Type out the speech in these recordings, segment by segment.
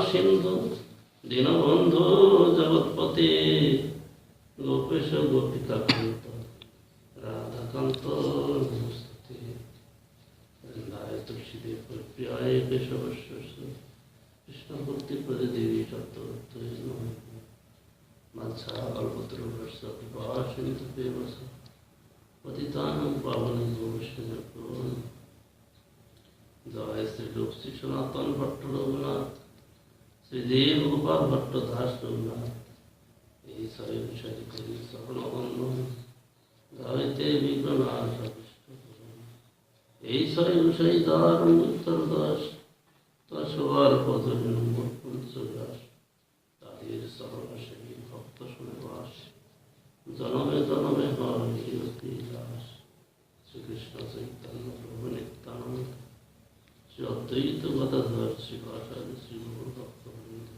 সিন্ধু দীনবন্ধু জগৎপতে গোপেশ গোপিকাকান্ত রাধাকান্ত নমস্তে বৃন্দায় তুলসীদেব প্রিয়ায় কেশবস্য কৃষ্ণভক্তি প্রদে দেবী চত্বরত্বৈ নমঃ মৎসা কল্পতরুভ্যশ্চ কৃপা সিন্ধুভ্যেব পতিতানাং পাবনেভ্যো বৈষ্ণবেভ্যো জয় শ্রীরূপ শ্রী সনাতন ভট্ট রঘুনাথ শ্রীদেব গোপাল ভট্ট দাস রঘুনাথ এই সবে বিষয় করি স্বপ্নবন্ধন গাইতে বিঘ্ননাশ এই সবে বিষয় দ্বার উত্তর দাস সবার পদবী নম্বর পঞ্চদাস তাদের সর্বশেষী ভক্ত শুনে বাস জনমে জনমে হরি দাস শ্রীকৃষ্ণ চৈতন্য প্রভু নিত্যানন্দ শ্রী অদ্বৈত গদাধর শ্রীবাসাদি শ্রী গুরু ভক্তবৃন্দ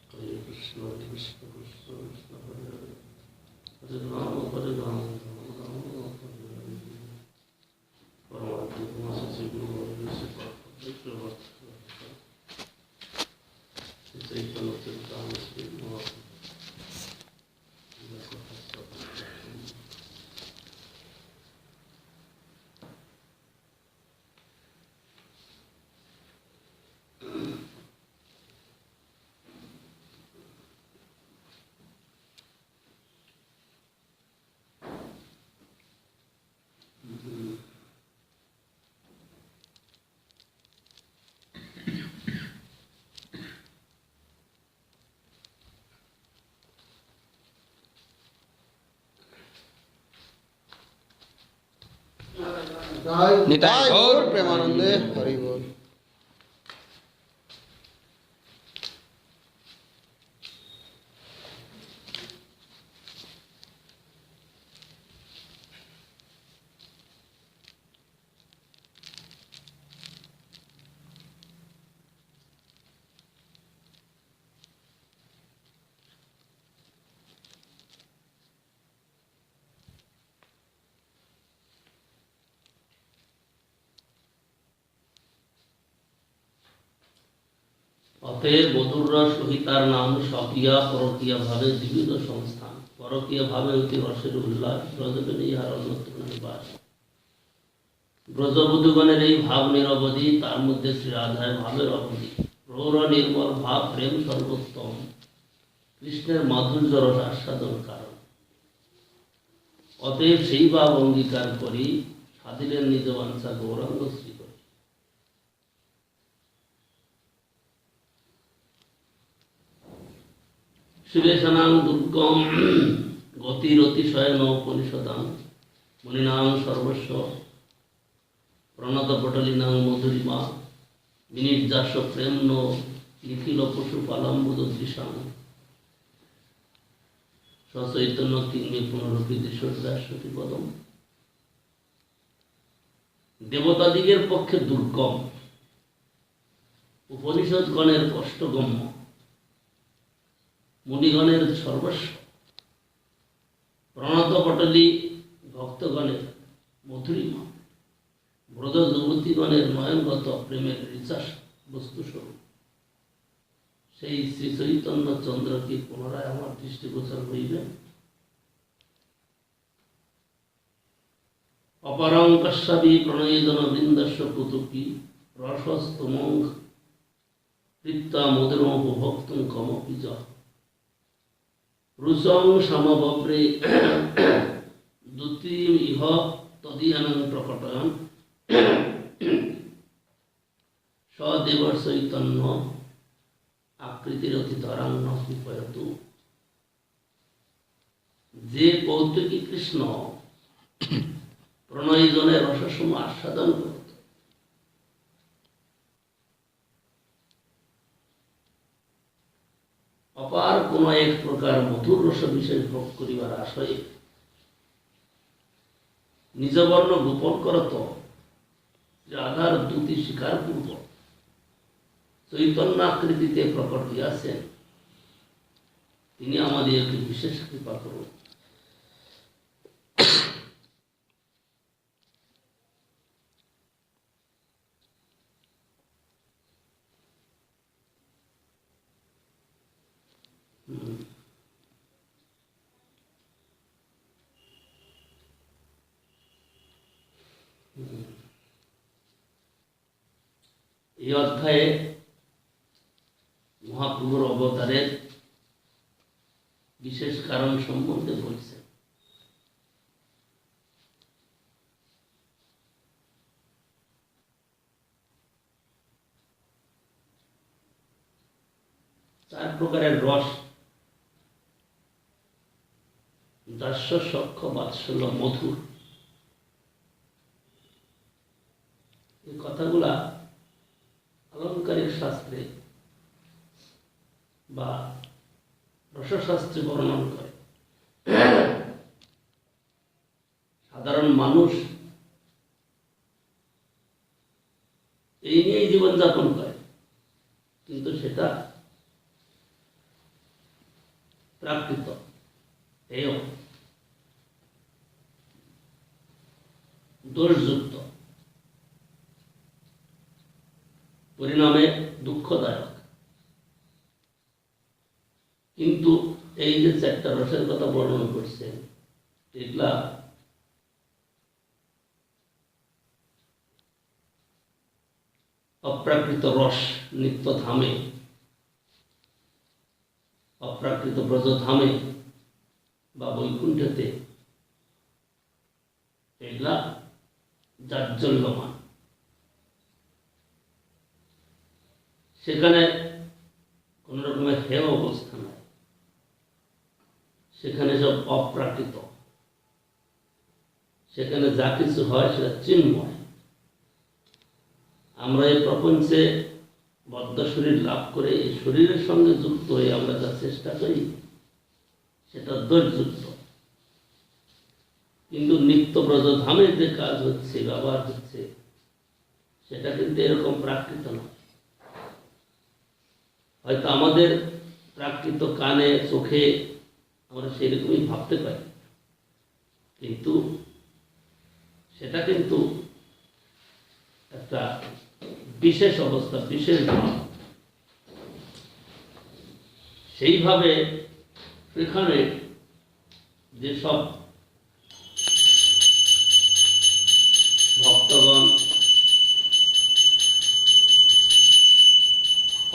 হরে কৃষ্ণ কৃষ্ণ কৃষ্ণ কৃষ্ণ হরে হরে হরে রাম হরে রাম রাম রাম হরে হরে পরমাত্মা শ্রী গুরু গোবিন্দ শ্রী চৈতন্য চরিতামৃত निताय गौर प्रेमानंदे हरि बोल। অতএব বধূররা সহিতার নাম স্বকীয়া পরকীয়া ভাবে দ্বিবিধ সংস্থান পরকীয়া ভাবে অতি রসের উল্লাস ব্রজবেন ইহার অন্যত্র নাই বাস ব্রজবধূগণের এই ভাব নিরবধি তার মধ্যে শ্রী রাধায় ভাবের অবধি প্রৌর নির্মল ভাব প্রেম সর্বোত্তম কৃষ্ণের মাধুর্য রস আস্বাদন কারণ অতএব সেই ভাব অঙ্গীকার করি সাধিলেন নিজ বাঞ্ছা গৌরাঙ্গ শ্রী শিবেশনাং দুর্গম গতিরতিশয় নৌপনিষদাং মুনিনাং সর্বস্ব প্রণত পটলিনাং মধুরিমা বিনির্যাস প্রেম নো নিখিল পশুপালম্বুদৃশাং সচৈতন্য কিংমে পুনরূপিতে সর্দাশ্বতী পদম দেবতাদিগের পক্ষে দুর্গম উপনিষদগণের কষ্টগম্য মুনিগণের সর্বস্ব প্রণত পটলী ভক্তগণের মধুরিমা ব্রজ যুবতীগণের নয়নগত প্রেমের রিচাস বস্তুস্বরূপ সেই শ্রী চৈতন্য চন্দ্রকে পুনরায় আমার দৃষ্টিগোচর হইবে অপরং কশ্যপি প্রণয়জন বৃন্দস্য কুতুকি রসস্তমং তৃপ্তা মধুরমুপভোক্তুং কমপি চ রুচং সমবপ্রে দ্বিতীয় ইহ তদীয়ানং প্রকটয়ন সদেব চৈতন্য আকৃতির অতিতরাং ন কৃপয়তু যে কৌতুকী কৃষ্ণ প্রণয়জনের রসসম আস্বাদন করত অপার কোন এক প্রকার মধুর রস বিশেষ ভোগ করিবার আশয়ে নিজ বর্ণ গোপন করত রাধার দ্যুতি স্বীকার পূর্বক চৈতন্য আকৃতিতে প্রকট হইয়াছেন তিনি আমাদেরকে বিশেষ কৃপা করুন। এই অধ্যায়ে মহাপ্রভুর অবতারের বিশেষ কারণ সম্বন্ধে বলছেন। চার প্রকারের রস, দাস্য, সখ্য, বাৎসল্য, মধুর। এই কথাগুলা আলংকারিক শাস্ত্রে বা রসশাস্ত্রে বর্ণন করে। সাধারণ মানুষ এই নিয়েই জীবনযাপন করে, কিন্তু সেটা প্রাকৃত, হেয়, দোষযুক্ত, পরিণামে দুঃখদায়ক। কিন্তু এই যে চারটা রসের কথা বর্ণনা করছেন, এগুলা অপ্রাকৃত রস নিত্য ধামে, অপ্রাকৃত ব্রজধামে বা বৈকুণ্ঠেতে এগুলা জাজ্জল্যমান। সেখানে কোন রকমের হেয় অবস্থা নাই, সেখানে সব অপ্রাকৃত, সেখানে যা কিছু হয় সেটা চিন্ময়। আমরা এই প্রপঞ্চে বদ্ধ শরীর লাভ করে এই শরীরের সঙ্গে যুক্ত হয়ে আমরা যা চেষ্টা করি সেটা দোষযুক্ত। কিন্তু নিত্য ব্রজধামে যে কাজ হচ্ছে, ব্যবহার হচ্ছে, সেটা কিন্তু এরকম প্রাকৃত নয়। হয়তো আমাদের প্রাকৃত কানে, চোখে আমরা সেরকমই ভাবতে পারি, কিন্তু সেটা কিন্তু একটা বিশেষ অবস্থা, বিশেষ ভাব। সেইভাবে সেখানে যেসব ভক্তগণ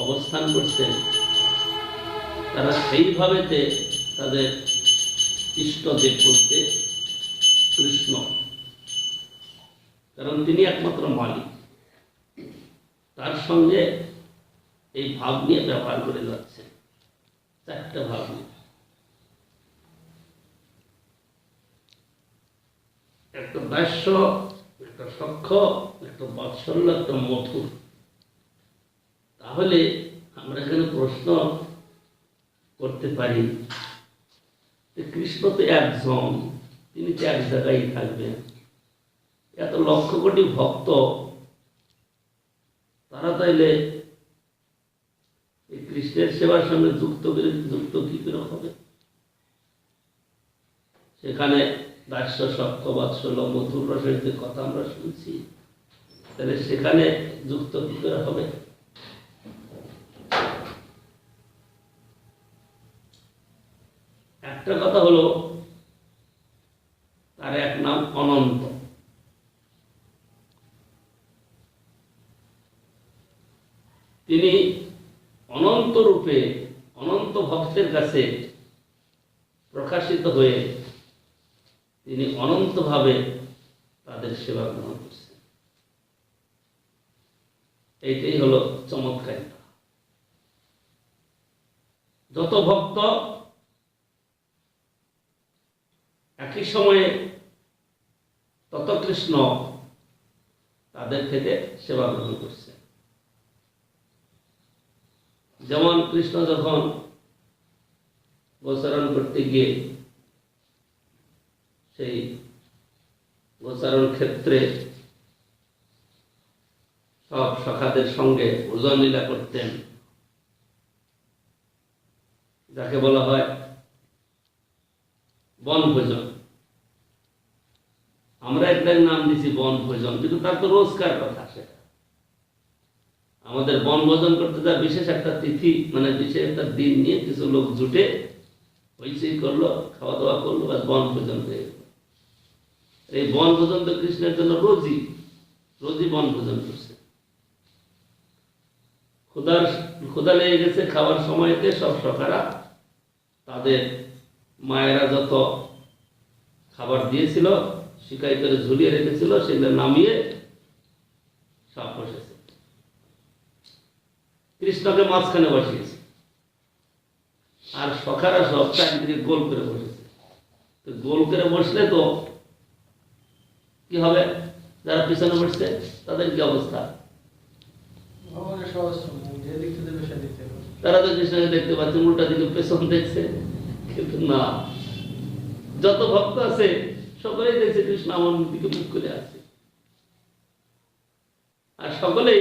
অবস্থান করছেন, তারা সেইভাবেতে তাদের ইষ্টদেব বলতে কৃষ্ণ, কারণ তিনি একমাত্র মালিক, তার সঙ্গে এই ভাব নিয়ে ব্যবহার করে যাচ্ছে। চারটা ভাব নিয়ে, একটা দাস্য, একটা সখ্য, একটা বাৎসল্য, একটা মধুর। তাহলে আমরা এখানে প্রশ্ন করতে পারি, কৃষ্ণ তো একজন, তিনি তো এক জায়গায় থাকবেন, এত লক্ষ কোটি ভক্ত, তারা তাইলে এই কৃষ্ণের সেবার সঙ্গে যুক্ত কি করে হবে? সেখানে দাস্য, সখ্য, বাৎসল্য, মধুর রসের যে কথা আমরা শুনছি, তাহলে সেখানে যুক্ত কি করে হবে? একটা কথা হলো, তার এক নাম অনন্ত। তিনি অনন্ত রূপে অনন্ত ভক্তের কাছে প্রকাশিত হয়ে তিনি অনন্তভাবে তাদের সেবা গ্রহণ করছেন। এইটাই হলো চমৎকারিতা। যত ভক্ত একই সময়ে তত কৃষ্ণ তাদের থেকে সেবা গ্রহণ করছে। যেমন কৃষ্ণ যখন গোচারণ করতে গিয়ে সেই গোচারণ ক্ষেত্রে সব সখাদের সঙ্গে ভোজন লীলা করতেন, যাকে বলা হয় বনভোজন। আমরা একটার নাম দিছি বনভোজন, কিন্তু তার তো রোজকার কথা। সেটা আমাদের বনভোজন করতে যা বিশেষ একটা তিথি, মানে বিশেষ একটা দিন নিয়ে কিছু লোক জুটে হইচই করলো, খাওয়া দাওয়া করলো, আর বনভোজন হয়ে গেল। এই বনভোজন তো কৃষ্ণের জন্য রোজই। রোজই বনভোজন করছে। ক্ষুধা লেগে গেছে, খাওয়ার সময়তে সব সখারা তাদের মায়েরা যত খাবার দিয়েছিল শিকাই করে ঝুলিয়ে রেখেছিল সেগুলো নামিয়ে সব বসেছে। কৃষ্ণকে মাঝখানে বসিয়েছে আর সখারা সব চারিদিকে গোল করে বসেছে। তো গোল করে বসলে তো কি হবে, যারা পিছনে বসছে তাদের কি অবস্থা? তারা তো কৃষ্ণকে দেখতে পাচ্ছে, উল্টা দিকে পেছন দেখছে। কিন্তু না, যত ভক্ত আছে সকলেই দেখছে কৃষ্ণ আমার দিকে মুখ করে আছে, আর সকলেই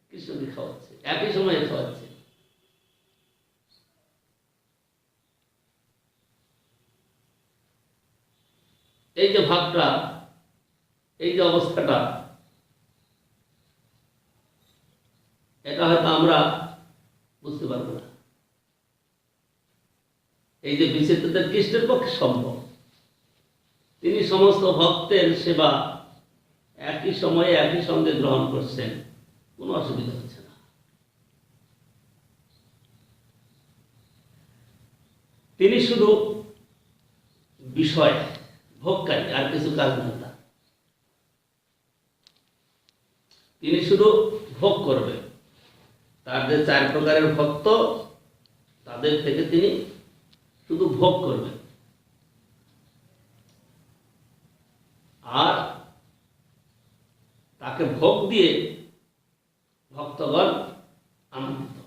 কৃষ্ণকে খাওয়াচ্ছে, একই সময়ে খাওয়াচ্ছে। এই যে ভাবটা, এই যে অবস্থাটা, এটা হয়তো আমরা বুঝতে পারবো না। এই যে বিচিত্রতা কৃষ্ণের পক্ষে সম্ভব। তিনি সমস্ত ভক্তের সেবা একই সময়ে একই সঙ্গে গ্রহণ করছেন, কোনো অসুবিধা হচ্ছে না। তিনি শুধু বিষয় ভোগকারী, আর কিছু কাজ না তার। তিনি শুধু ভোগ করবেন। তার যে 4 প্রকারের ভক্ত, তাদের থেকে তিনি শুধু ভোগ করবেন, আর তাকে ভোগ দিয়ে ভক্তগণ আনন্দিত।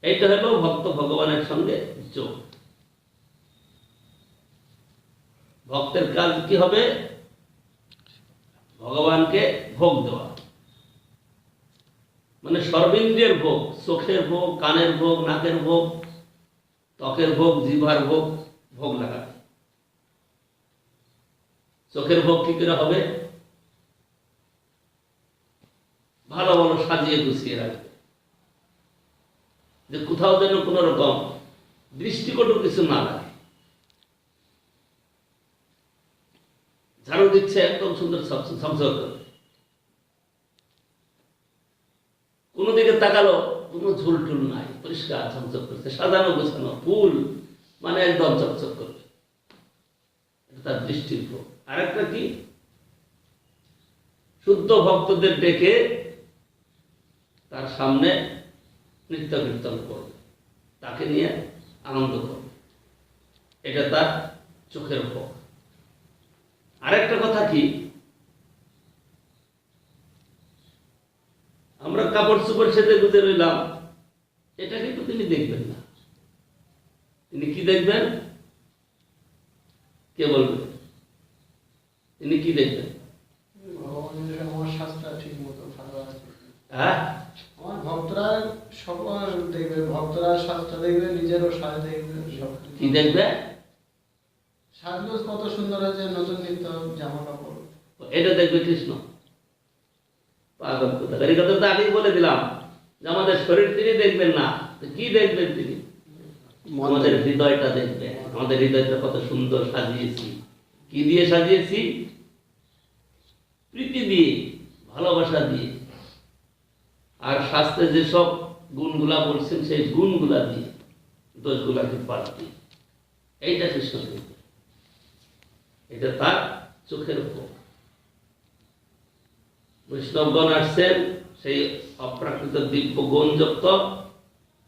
এইটা হলো ভক্ত ভগবানের সঙ্গে যোগ। ভক্তের কাজ কি হবে? ভগবানকে ভোগ দেওয়া, মানে সর্বেন্দ্রিয়ের ভোগ, চোখের ভোগ, কানের ভোগ, নাকের ভোগ, ত্বকের ভোগ, জিহ্বার ভোগ, ভোগ লাগাবে। চোখের ভোগ কি করে হবে? ভালো ভালো সাজিয়ে গুছিয়ে রাখবে, যে কোথাও যেন কোন রকম দৃষ্টিকটু কিছু না লাগে। ঝাড়ু দিচ্ছে, একদম সুন্দর ঝকঝক করে। কোন দিকে তাকালো, কোনো ঝুল টুল নাই, পরিষ্কার ঝকঝক করছে, সাজানো গোছানো, ফুল মানে একদম চকচক করবে। তার দৃষ্টির ভোগ। আরেকটা কি? শুদ্ধ ভক্তদের ডেকে তার সামনে নৃত্য কীর্তন করবে, তাকে নিয়ে আনন্দ করবে, এটা তার চোখের ভোগ। আরেকটা কথা কি, আমরা কাপড় চোপড় সেজে গুজে রইলাম, এটা কিন্তু তিনি দেখবেন না। তিনি কি দেখবেন? কে বলবেন? তিনি কি দেখবেন? হ্যাঁ, আমার ভক্তরা সকল দেখবে, ভক্তরা সাজটা দেখবে, নিজেরও সাজ দেখবে। কি দেখবে? সাজগোজ কত সুন্দর আছে, নতুন নিত্য জামা কাপড়, এটা দেখবে কৃষ্ণ। পাগল কথা, এই কথা তো আগেই বলে দিলাম যে আমাদের শরীর তিনি দেখবেন না, তো কি দেখবেন তিনি? আমাদের হৃদয়টা দেখবেন। আমাদের হৃদয়টা কত সুন্দর সাজিয়েছি। কি দিয়ে সাজিয়েছি? প্রীতি দিয়ে, ভালোবাসা দিয়ে, আর শাস্ত্রে যেসব গুণগুলা বলছেন সেই গুণগুলা দিয়ে, দোষগুলাকে বাদ দিয়ে। এইটা কৃষ্ণ দেখবে, এটা তার চোখের উপর। বৈষ্ণবগণ আসছেন, সেই অপ্রাকৃত দিব্য গুণযুক্ত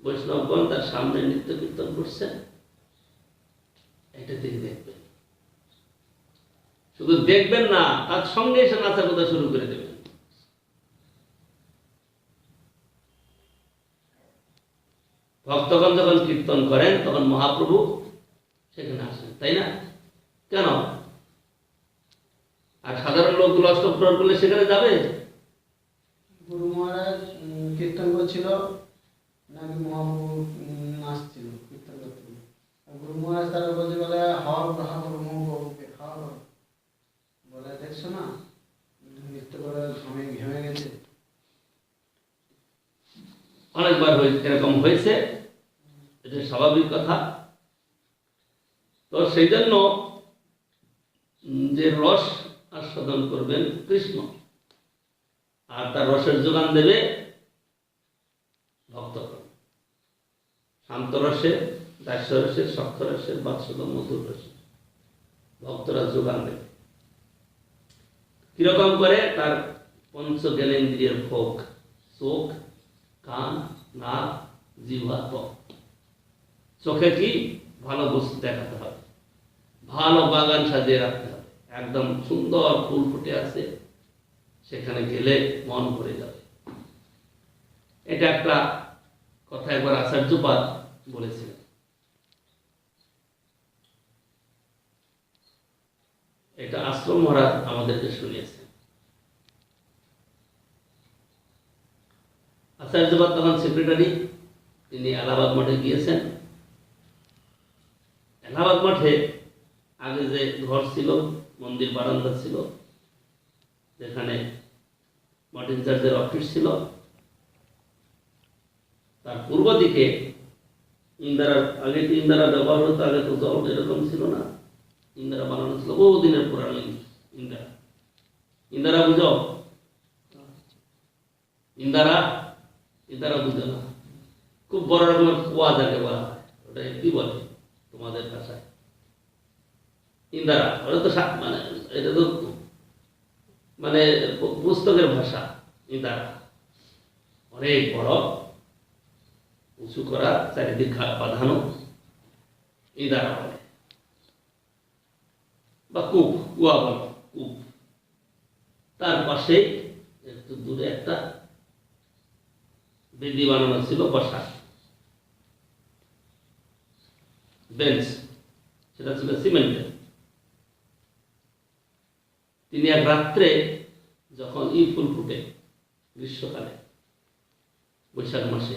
বৈষ্ণবগণ তার সামনে নৃত্য কীর্তন করছেন, এটা তিনি দেখবেন। শুধু দেখবেন না, তার সঙ্গে এসে নাচা কথা শুরু করে দেবেন। ভক্তগণ যখন কীর্তন করেন তখন মহাপ্রভু সেখানে আসেন, তাই না? কেন? আর সাধারণ লোকগুলো অষ্টপ্রহর করলে সেখানে যাবে? গুরু মহারাজ কীর্তন করছিল, নাকি মহাপ্রভু নাচছিল, কীর্তন করছিল। গুরু মহারাজ তারা বলছে, বলে হাওয়া গ্রহণ করো মহাপ্রভুকে, হাওয়া করো। বলে দেখছো না নৃত্য করে ঘেমে গেছে। অনেকবার এরকম হয়েছে, এটা স্বাভাবিক কথা। তো সেই জন্য যে রস আর আস্বাদন করবেন কৃষ্ণ, আর তার রসের যোগান দেবে ভক্তগণ। শান্ত রসে, দাস্য রসে, সক্ষ রসে, বাৎসল্য মধুর রসে ভক্তরা যোগান দেবে। কিরকম করে? তার পঞ্চ জ্ঞানেন্দ্রিয়ের ভোগ, চোখ, কান, নাক, জিহ্বা, ত্বক। চোখে কি? ভালো বস্তু দেখাতে হবে, ভালো বাগান সাজিয়ে রাখতে হবে, একদম সুন্দর ফুল ফুটে আছে, সেখানে গেলে মন ভরে যাবে। এটা একটা কথা একবার আচার্যপাদ বলেছিলেন। এটা আশ্রম মহারাজ আমাদেরকে শুনিয়েছেন। আচার্যপাদ তখন সেক্রেটারি, তিনি এলাহাবাদ মঠে গিয়েছেন। এলাহাবাদ মঠে আগে যে ঘর ছিল, মন্দির বারান্দা ছিল, যেখানে মঠ ইনচার্জের অফিস ছিল, তার পূর্ব দিকে ইন্দিরা, আগে তো ইন্দিরা ব্যবহার হতো, আগে তো জল এরকম ছিল না, ইন্দিরা বানানো ছিল বহুদিনের পুরানো ইন্দিরা। ইন্দিরা বুঝো? ইন্দিরা, ইন্দিরা বুঝো না? খুব বড় রকমের কুয়া যাকে বলা হয়, ওটা কি বলে তোমাদের ভাষায়? ইন্দিরা। ওটা তো মানে এটা তো মানে পুস্তকের ভাষা। ইন্দিরা অনেক বড়, উঁচু করা, চারিদিক বাঁধানো, ইন্দিরা বলে, বা কূপ, কুয়া বলে, কূপ। তার পাশে একটু দূরে একটা বেদি বানানো ছিল, বসা বেঞ্চ, সেটা ছিল সিমেন্টের। তিনি এক রাত্রে যখন ফুল ফুটে গ্রীষ্মকালে, বৈশাখ মাসে,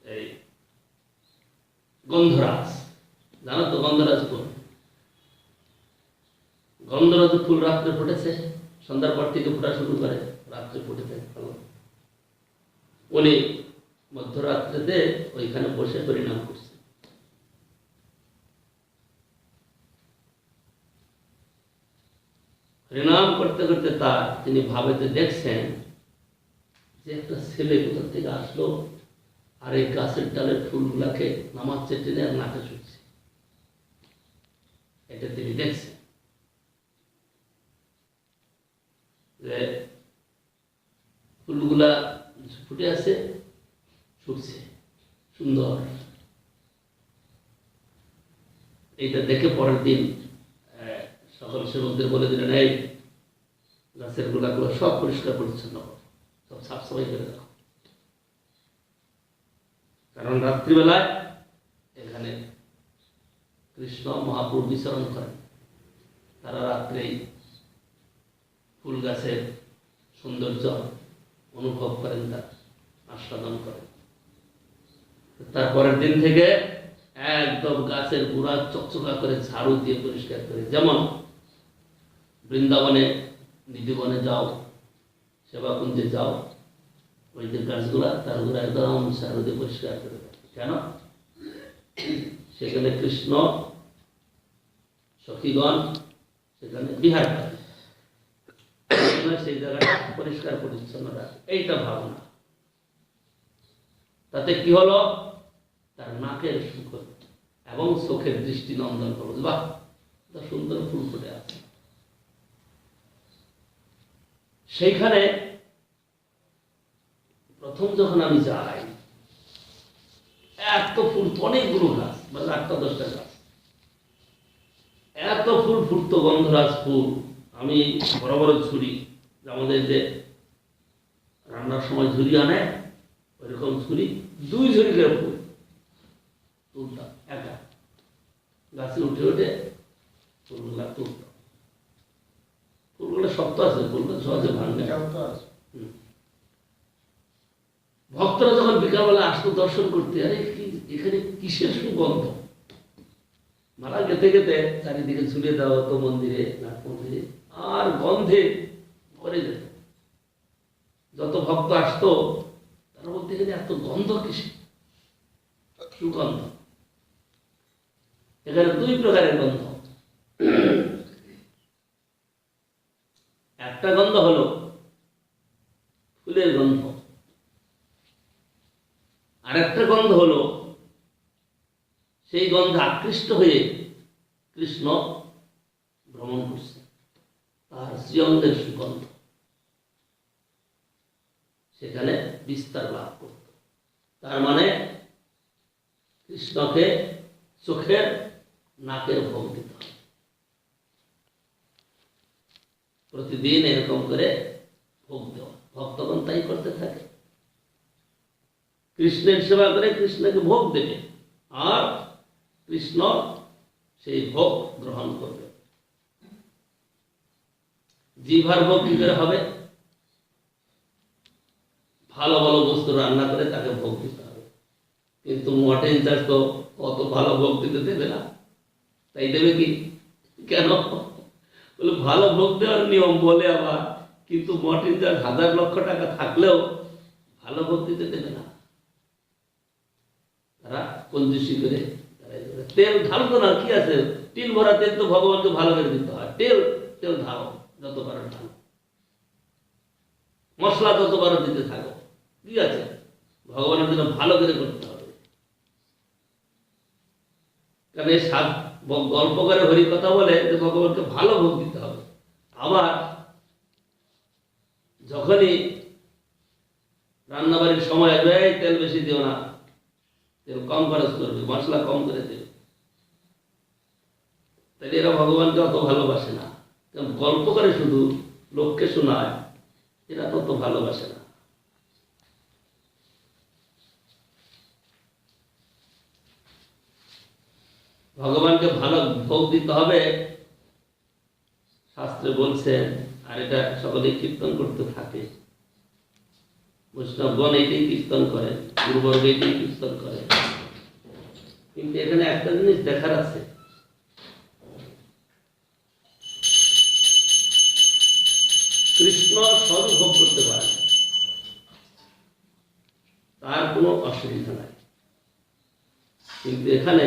এই গন্ধরাজ, জানো তো গন্ধরাজ ফুল? গন্ধরাজ ফুল রাত্রে ফুটেছে, সন্ধ্যার পর থেকে ফোটা শুরু করে, রাত্রে ফুটেছে ভালো। উনি মধ্যরাত্রিতে ওইখানে বসে পরিণাম করছে। পরিণাম করতে করতে তিনি ভাবেতে দেখছেন যে একটা ছেলে কোথা থেকে আসলো, আর এই গাছের ডালের ফুলগুলাকে নামাচ্ছে, টেনে আর নাকে ছুটছে। এটা তিনি দেখছেন যে ফুলগুলা ফুটে আছে, ছুটছে, সুন্দর। এইটা দেখে পরের দিন সকল সেবকদের বলে দিলেন, এই গাছের গোলাগুলো সব পরিষ্কার পরিচ্ছন্ন করো, সব সাফ সাফাই করে রাখো, কারণ রাত্রিবেলায় এখানে কৃষ্ণ মহাপ্রভু বিচরণ করেন। তারা রাত্রেই ফুল গাছের সৌন্দর্য অনুভব করেন, তার আস্বাদন করেন। তারপরের দিন থেকে একদম গাছের গোড়া চকচকা করে ঝাড়ু দিয়ে পরিষ্কার করে, যেমন বৃন্দাবনে নিধিবনে যাও, সেবাকুঞ্জে যাও, ওই যে গাছগুলা তার গোড়া একদম ঝাড়ু দিয়ে পরিষ্কার করে দেয়। কেন? সেখানে কৃষ্ণ সখীগণ সেখানে বিহার করে, সেই জায়গাটা পরিষ্কার পরিচ্ছন্ন রাখে। এইটা ভাবনা। তাতে কি হলো? তার নাকের সুখ এবং চোখের দৃষ্টি নন্দন করল, বাহ সুন্দর ফুল ফুটে আছে। সেইখানে প্রথম যখন আমি যাই, এত ফুল, অনেকগুলো গাছ, মানে 8-10টা গাছ, এত ফুল ফুটতো, গন্ধরাজ ফুল। আমি বড় বড় ঝুড়ি, আমাদের যে রান্নার সময় ঝুড়ি আনে, ওইরকম ঝুড়ি, 2 ঝুড়ি করে ফুল তুলতাম, একা গাছে উঠে উঠে ফুলগুলা তুলতাম। ফুলগুলো শক্ত আছে, ফুলগুলো সহজে ভাঙবে। ভক্তরা যখন বিকালবেলা আসতো দর্শন করতে, আরে এখানে কিসের সুগন্ধ! মালা গেতে গেতে চারিদিকে ঝুলিয়ে দেওয়া হতো মন্দিরে, নাট মন্দিরে, আর গন্ধে ভরে যেত। যত ভক্ত আসতো তার মধ্যে এখানে এত গন্ধ কিসে? সুগন্ধ। এখানে 2 প্রকারের গন্ধ। একটা গন্ধ হলো ফুলের গন্ধ, আর একটা গন্ধ হলো সেই গন্ধে আকৃষ্ট হয়ে কৃষ্ণ ভ্রমণ করছে, তার শ্রীঅঙ্গের সুগন্ধ সেখানে বিস্তার লাভ করত। তার মানে কৃষ্ণকে চোখের নাকের ভোগ দিতে হবে, প্রতিদিন এরকম করে ভোগ দেওয়া। ভক্তগণ তাই করতে থাকে, কৃষ্ণের সেবা করে কৃষ্ণকে ভোগ দেবে, আর কৃষ্ণ সেই ভোগ গ্রহণ করবে। জিহ্বার ভোগ কি করে হবে? ভালো ভালো বস্তু রান্না করে তাকে ভোগ দিতে হবে, কিন্তু মঠে ইনচার্জ তো কত ভালো ভোগ দিতে দেবে না, তাই দেবে কি? কেন বলে ভালো ভোগ দেওয়ার নিয়ম বলে আবার, কিন্তু মঠ ইনচার্জ 1000 লক্ষ টাকা থাকলেও ভালো ভোগ দিতে দেবে না। তারা কঞ্জুসি করে তেল ঢালতো না, কি আছে, টিন ভরা তেল তো ভগবানকে ভালো করে দিতে হয়। তেল তেল ঢালো, যত পারো ঢালো, মশলা যত পারো দিতে থাকো, কি আছে, ভগবানের জন্য ভালো করে করতে হবে। কারণ এই গল্প করে হরি কথা বলে যে ভগবানকে ভালো ভোগ দিতে হবে, আবার যখনই রান্নাবাড়ির সময় আসবে তেল বেশি দিও না, তেল কম খরচ করবে, মশলা কম করে দেবে, তাহলে এরা ভগবানকে অত ভালোবাসে না। গল্প করে শুধু লোককে শোনায়, এরা তত ভালোবাসে না। ভগবানকে ভালো ভোগ দিতে হবে শাস্ত্রে বলছেন, আর এটা সকলেই কীর্তন করতে থাকে। বৈষ্ণবগণ এইটাই কীর্তন করেন, গুরুবর্গ এইটাই কীর্তন করেন, কিন্তু এখানে একটা জিনিস দেখার আছে, কৃষ্ণ সবই ভোগ করতে পারে, তার কোনো অসুবিধা নাই, কিন্তু এখানে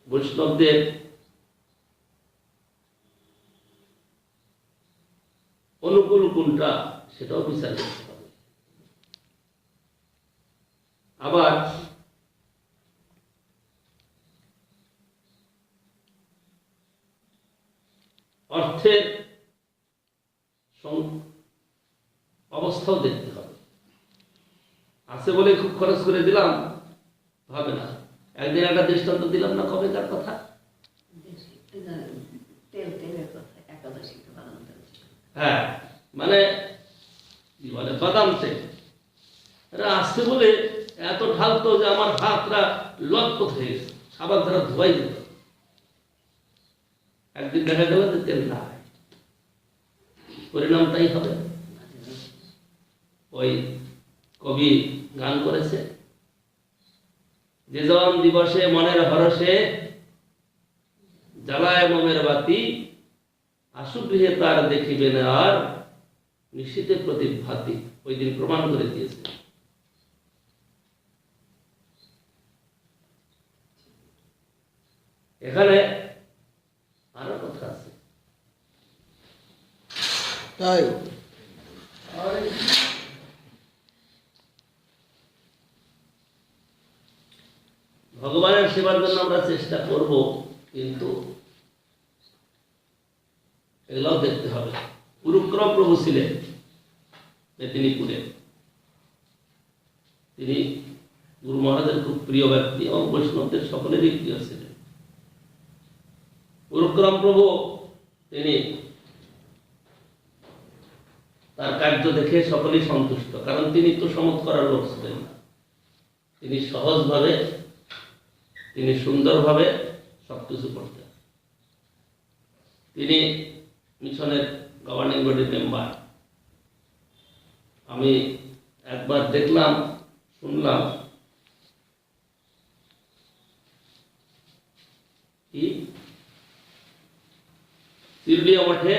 বৈষ্ণবদের অনুকূল কোনটা সেটাও বিচার করতে হবে। আবার অর্থের অবস্থাও দেখতে হবে। আছে বলে খুব খরচ করে দিলাম হবে না। একদিন একটা দৃষ্টান্ত দিলাম না, কবেকার কথা, হ্যাঁ, মানে কি বলে বাদাম তেল, আসছে বলে এত ঢালতো যে আমার হাতটা লটপট হয়ে গেছে, সাবান ধারা ধোয়াই দিত। একদিন দেখা গেল যে তেল না, পরিণামটাই হবে। ওই কবি গান করেছে, যে জন দিবসে মনের হরসে জ্বালায় মোমের বাতি, আশু গৃহে তার দেখিবে না আর নিশীথে প্রদীপ ভাতি। ওই দিন প্রমাণ করে দিয়েছে। এখানে আরো কথা আছে, তাই ভগবানের সেবার জন্য আমরা চেষ্টা করব, কিন্তু এগুলাও দেখতে হবে। পুরুক্রম প্রভু ছিলেন মেদিনীপুরে, তিনি গুরু মহারাজের খুব প্রিয় ব্যক্তি এবং বৈষ্ণবদের সকলেরই প্রিয় ছিলেন। পুরুক্রম প্রভু তিনি তার কার্য দেখে সকলেই সন্তুষ্ট, কারণ তিনি তো সমত করার লোক ছিলেন না। তিনি সহজভাবে, তিনি সুন্দরভাবে সবকিছু করতেন। তিনি মিশনের গভর্নিং বডির মেম্বার। আমি একবার দেখলাম, শুনলাম, কি শিরডিয়া মঠে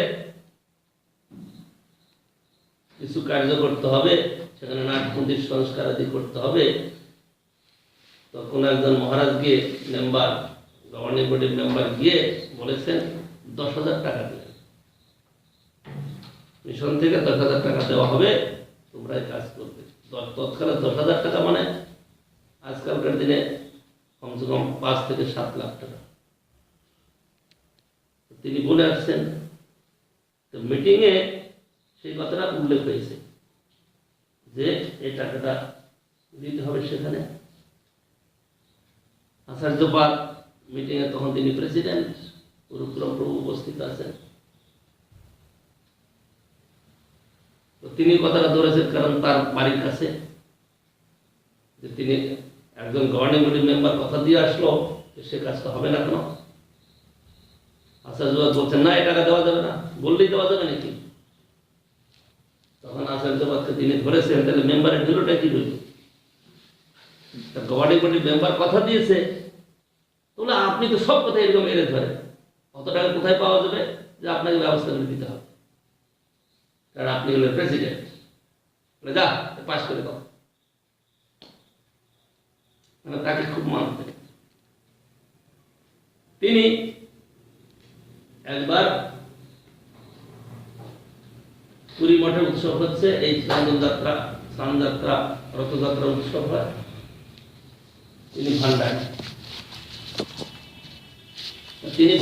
কিছু কার্য করতে হবে, সেখানে নাট মন্দির সংস্কার আদি করতে হবে। তখন একজন মহারাজ গিয়ে, মেম্বার, গভর্নিং বডির মেম্বার গিয়ে বলেছেন 10,000 টাকা দিলেন। মিশন থেকে 10,000 টাকা দেওয়া হবে, তোমরা এই কাজ করবে। তৎক্ষণাৎ 10,000 টাকা মানে আজকালকার দিনে কমসে কম 5 থেকে 7 লাখ টাকা। তিনি বলে আসছেন, তো মিটিংয়ে সেই কথাটা উল্লেখ হয়েছে যে এই টাকাটা দিতে হবে সেখানে। আচার্যপাদ মিটিংয়ে তখন তিনি প্রেসিডেন্ট, গুরুগ্রাম প্রভু উপস্থিত আছেন। তো তিনি কথাটা ধরেছেন কারণ তার বাড়ির কাছে, যে তিনি একজন গভর্নিং বডি মেম্বার কথা দিয়ে আসলো, সে কাজটা হবে না কেন? আচার্যপাদ বলছেন না, এই টাকা দেওয়া যাবে না, বললেই দেওয়া যাবে নাকি? তখন আচার্যপাদকে তিনি ধরেছেন, তাহলে মেম্বারের বিরোধটা কি রইল? গভর্নিং বডি মেম্বার কথা দিয়েছে, তাহলে আপনি তো সব কথা এরকম এড়ে ধরেন, অত টাকা কোথায় পাওয়া যাবে যে আপনাকে ব্যবস্থা করে দিতে হবে? কারণ আপনি হলেন প্রেসিডেন্ট, যা পাস করে দাও। মানে তাকে খুব মানতে। তিনি একবার পুরী মঠে উৎসব হচ্ছে, এই স্নানযাত্রা রথযাত্রা উৎসব হয়, তিনি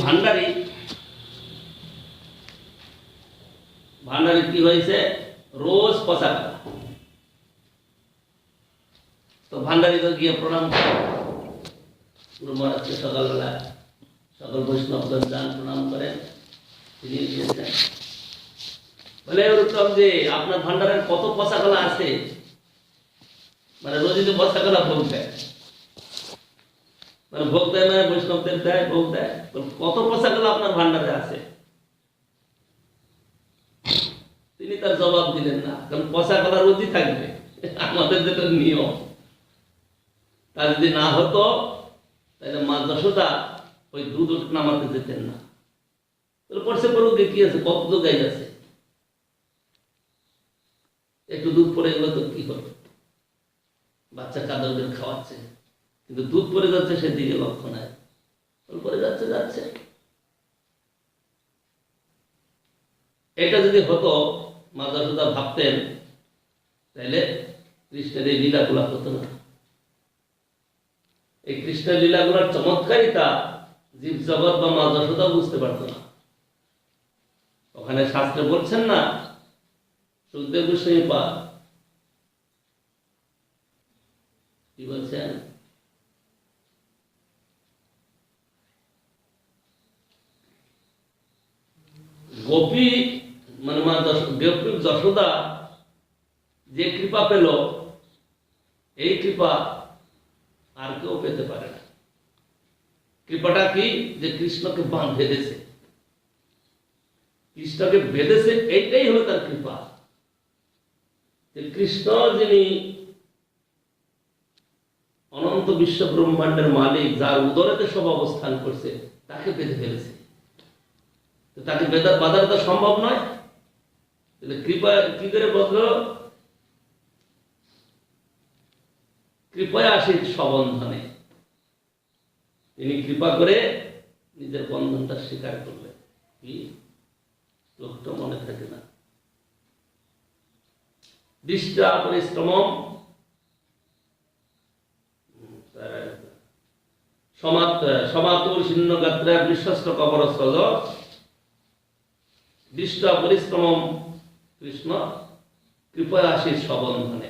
ভান্ডারী। ভান্ডারী কি হয়েছে, রোজ পচা খাওয়া। তো ভান্ডারী তো গিয়ে প্রণাম করে, গুরু মহারাজকে সকালবেলা সকল বৈষ্ণবগণ যান, প্রণাম করেন। তিনি গিয়েছেন, বলে উত্তম যে আপনার ভান্ডারের কত পচা কলা আছে? মানে রোজই তো পচা কলা ভোগ দেয়, মানে ভোগ দেয়, মানে বৈষ্ণবদের দেয়, ভোগ দেয়। কত পচা কলা আপনার ভান্ডারে আছে? তিনি তার জবাব দিলেন না, কারণ পচা কলা রোজই থাকবে, আমাদের যেটা নিয়ম। তা যদি না হতো তাহলে মা যশোদা ওই দুধ নামাতে যেতেন না। তাহলে পড়ছে পড়ুক, কি আছে, কত তো গাই আছে, একটু দুধ পড়ে গেলে তো কি হবে? বাচ্চা কাদরদের খাওয়াচ্ছে, কিন্তু দুধ পড়ে যাচ্ছে সেদিকে লক্ষ্য নাই, পড়ে যাচ্ছে। এটা যদি হতো, মা যশোদা ভাবতেন, তাহলে কৃষ্ণের এই লীলাগুলা হতো না। এই কৃষ্ণের লীলাগুলার চমৎকারিতা জীব জগৎ বা মা যশোদা বুঝতে পারত না। ওখানে শাস্ত্রে বলছেন না, সুখদেব গোস্বামী পাদ কি বলছেন, গোপী মানে মা গোপী যশোদা যে কৃপা পেল, এই কৃপা আর কেউ পেতে পারে না। কৃপাটা কি, যে কৃষ্ণকে বেঁধেছে, কৃষ্ণকে বেঁধেছে, এইটাই হলো তার কৃপা। যে কৃষ্ণ যিনি অনন্ত বিশ্ব ব্রহ্মাণ্ডের মালিক, যার উদরেতে সব অবস্থান করছে, তাকে বেঁধে ফেলেছে। তাকে বাধার তো সম্ভব নয়। কৃপা কি করে বদল, কৃপায় আসে সবন্ধনে। তিনি কৃপা করে নিজের বন্ধনটা স্বীকার করলেন। কি লোকটা মনে থাকে না, দৃষ্টা পরিশ্রম সমাতুর শীর্ণ গাত্রা বিশ্বস্ত কবর সজ দৃষ্টা পরিশ্রম কৃষ্ণ কৃপায় আশিস সবন্ধনে।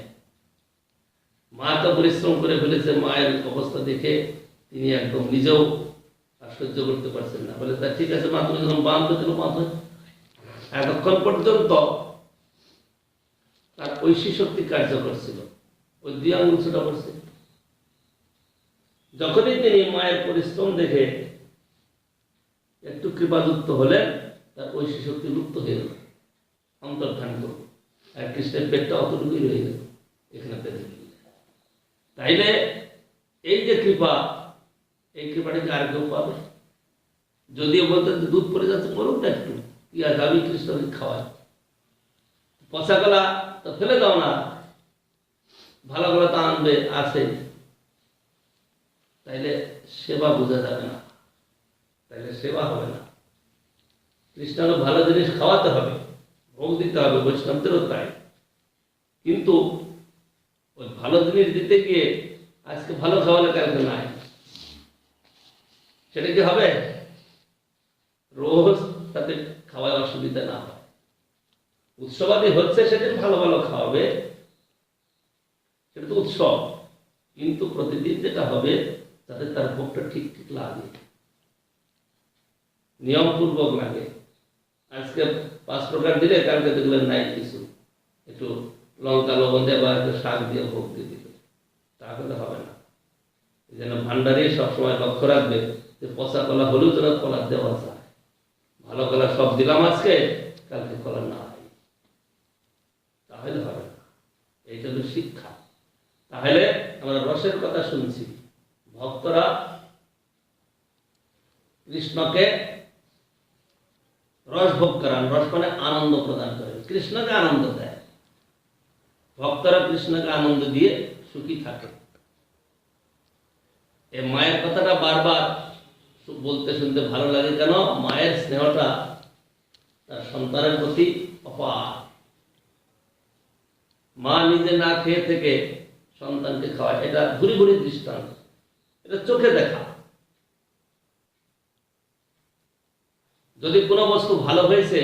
মা তো পরিশ্রম করে ফেলেছে, মায়ের অবস্থা দেখে তিনি একদম নিজেও আর সহ্য করতে পারছেন না। বলে তা ঠিক আছে মা, তুমি যখন বাঁধবে কেন বাঁধবে? এতক্ষণ পর্যন্ত তার ঐশী শক্তি কার্যকর ছিল, ওই দুই আঙুল ছোটা পড়ছে। যখনই তিনি মায়ের পরিশ্রম দেখে একটু কৃপাযুক্ত হলেন, তার ঐশী শক্তি লুপ্ত হয়ে গেল, অন্তর্ধান করল, আর কৃষ্ণের পেটটা অতটুকুই রয়ে গেল এখানে পেটে। তাইলে এই যে কৃপা, এই কৃপাটাকে আর কেউ পাবে? যদিও বলতেন দুধ পড়ে যাচ্ছে, বলুন না একটু, কি আর আমি কৃষ্ণকে খাওয়াই, পচা গলা তো ফেলে দাও না, ভালো গলা তো আনবে, আছে। তাইলে সেবা বোঝা যাবে না, তাইলে সেবা হবে না। কৃষ্ণকে ভালো জিনিস খাওয়াতে হবে, ভোগ দিতে হবে, বৈষ্ণবদেরও তাই। কিন্তু ওই ভালো জিনিস দিতে গিয়ে আজকে ভালো খাওয়ালে কালকে নাই, সেটা কি হবে? রোজ তাতে খাওয়ার অসুবিধা না হয়। উৎসবাদী হচ্ছে সেদিন ভালো ভালো খাওয়াবে, সেটা তো উৎসব। কিন্তু প্রতিদিন যেটা হবে তাতে তার ভোগটা ঠিক ঠিক লাগে, নিয়মপূর্বক লাগে। আজকে 5 প্রকার দিলে কালকে দেখলেন নাই কিছু, একটু লঙ্কা লবণ দিয়ে বা একটু শাক দিয়ে ভোগ দিয়ে দিল, তাহলে হবে না। এই জন্য ভান্ডারে সবসময় লক্ষ্য রাখবে যে পচা কলা হলেও যেন কলা দেওয়া যায়। ভালো কলা সব দিলাম আজকে, কালকে কলা না হয়, তাহলে হবে না। এইটা হলো শিক্ষা। তাহলে আমরা রসের কথা শুনছি, ভক্তরা কৃষ্ণকে রস ভোগ করান, রস মানে আনন্দ প্রদান করে, কৃষ্ণকে আনন্দ দেয়। ভক্তরা কৃষ্ণকে আনন্দ দিয়ে সুখী থাকে। এই মায়ের কথাটা বারবার বলতে শুনতে ভালো লাগে। কেন? মায়ের স্নেহটা তার সন্তানের প্রতি অপার। মা নিজে না খেয়ে থেকে সন্তানকে খাওয়ায়, এটা ঘুরি ঘুরি দৃষ্টান্ত, এটা চোখে দেখা। যদি কোনো বস্তু ভালো হয়েছে,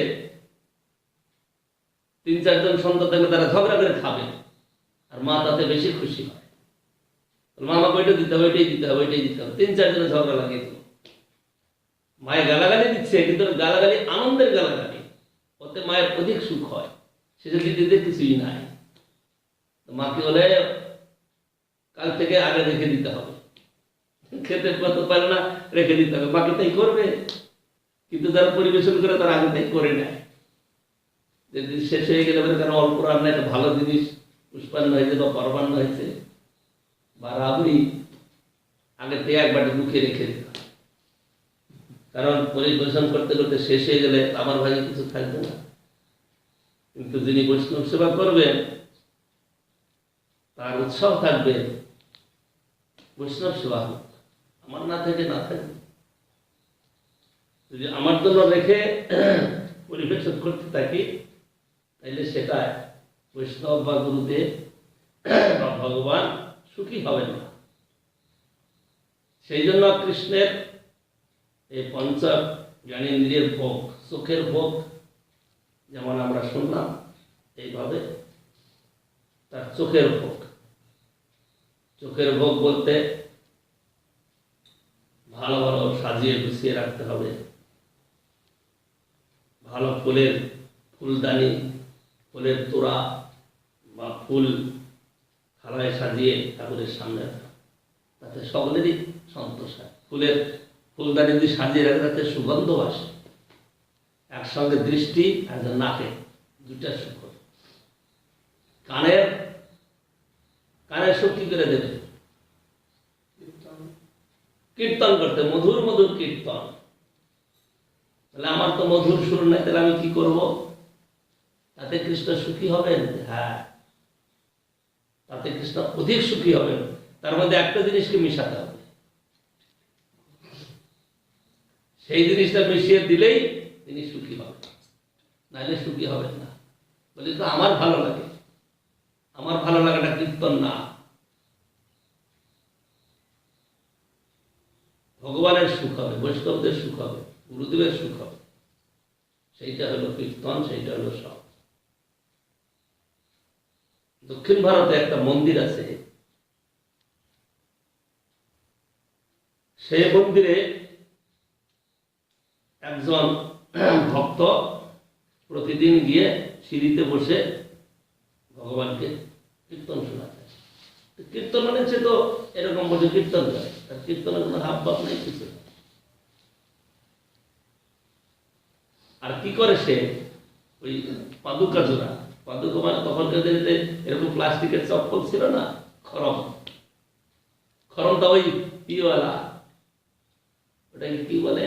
3-4 জন সন্তান থাকলে তারা ঝগড়া করে খাবে, আর মা তাতে বেশি খুশি হয়। মা আমাকে ওইটা দিতে হবে, ওইটাই দিতে হবে, ওইটাই দিতে হবে, 3-4 জনে ঝগড়া লাগিয়ে দিল। মায়ের গালাগালি দিচ্ছে, কিন্তু গালাগালি আনন্দের গালাগালি, ওতে মায়ের অধিক সুখ হয়। সে যদি দিতে কিছুই নাই, মাকে বলে কাল থেকে আগে রেখে দিতে হবে, খেতে পারে না রেখে দিতে হবে, মাকে তাই করবে। কিন্তু যারা পরিবেশন করে তারা আগে তাই করে নেয়। যদি শেষ হয়ে গেলে কারণ অল্প রান্না একটা ভালো জিনিস পুষ্পান্ন হয়েছে বা পরমান্ন হয়েছে, বাড়াবড়ি আগে থেকে একবার লুকিয়ে রেখে দিতে হবে। কারণ পরিবেশন করতে করতে শেষ হয়ে গেলে আমার ভাগে কিছু থাকবে না। কিন্তু যিনি বৈষ্ণব সেবা করবেন তার উৎসাহ থাকবে, বৈষ্ণব সেবা হোক, আমার না থেকে না থাকবে। যদি আমার জন্য রেখে পরিবেশন করতে থাকি, তাইলে সেটা বৈষ্ণব বা গুরুদেব বা ভগবান সুখী হবেন না। সেই জন্য কৃষ্ণের এই পঞ্চ জ্ঞানেন্দ্রিয়ের ভোগ, সুখের ভোগ, যেমন আমরা শুনলাম এইভাবে তার চোখের ভোগ। চোখের ভোগ বলতে ভালো ভালো সাজিয়ে গুছিয়ে রাখতে হবে, ভালো ফুলের ফুলদানি, ফুলের তোড়া বা ফুল থালায় সাজিয়ে ঠাকুরের সামনে রাখা, তাতে সকলেরই সন্তোষ হয়। ফুলদানি যদি সাজিয়ে রাখে তাতে সুগন্ধ আসে, একসঙ্গে দৃষ্টি আর নাকে দুটা সুখ। কানের সুখ কি করে দেবে? কীর্তন করতে, মধুর মধুর কীর্তন। তাহলে আমার তো মধুর সুর নাই, তাহলে আমি কি করব? তাতে কৃষ্ণ সুখী হবেন। হ্যাঁ, তাতে কৃষ্ণ অধিক সুখী হবেন। তার মধ্যে একটা জিনিসকে মিশাতে হবে, সেই জিনিসটা মিশিয়ে দিলেই তিনি সুখী হবেন, নাহলে সুখী হবেন না। বলি তো আমার ভালো লাগে, আমার ভালো লাগাটা কীর্তন না, ভগবানের সুখ হবে, বৈষ্ণবদের সুখ হবে, গুরুদেবের সুখ হবে। সেইটা হলো কীর্তন, সেইটা হলো সব। দক্ষিণ ভারতে একটা মন্দির আছে, সেই মন্দিরে একজন ভক্ত প্রতিদিন গিয়ে সিঁড়িতে বসে ভগবানকে কীর্তন শোনাতে। কীর্তন মানে সে তো এরকম বসে কীর্তন করে, তার কীর্তনের কোনো হাব ভাব নেই, কিছু। আর কি করে সে? ওই পাদুকা জোড়া, পাদুকা মানে তখনকার দিনে এরকম প্লাস্টিকের চপ্পল ছিল না, খরমটা ওই পিওয়ালা, ওটাকে কি বলে,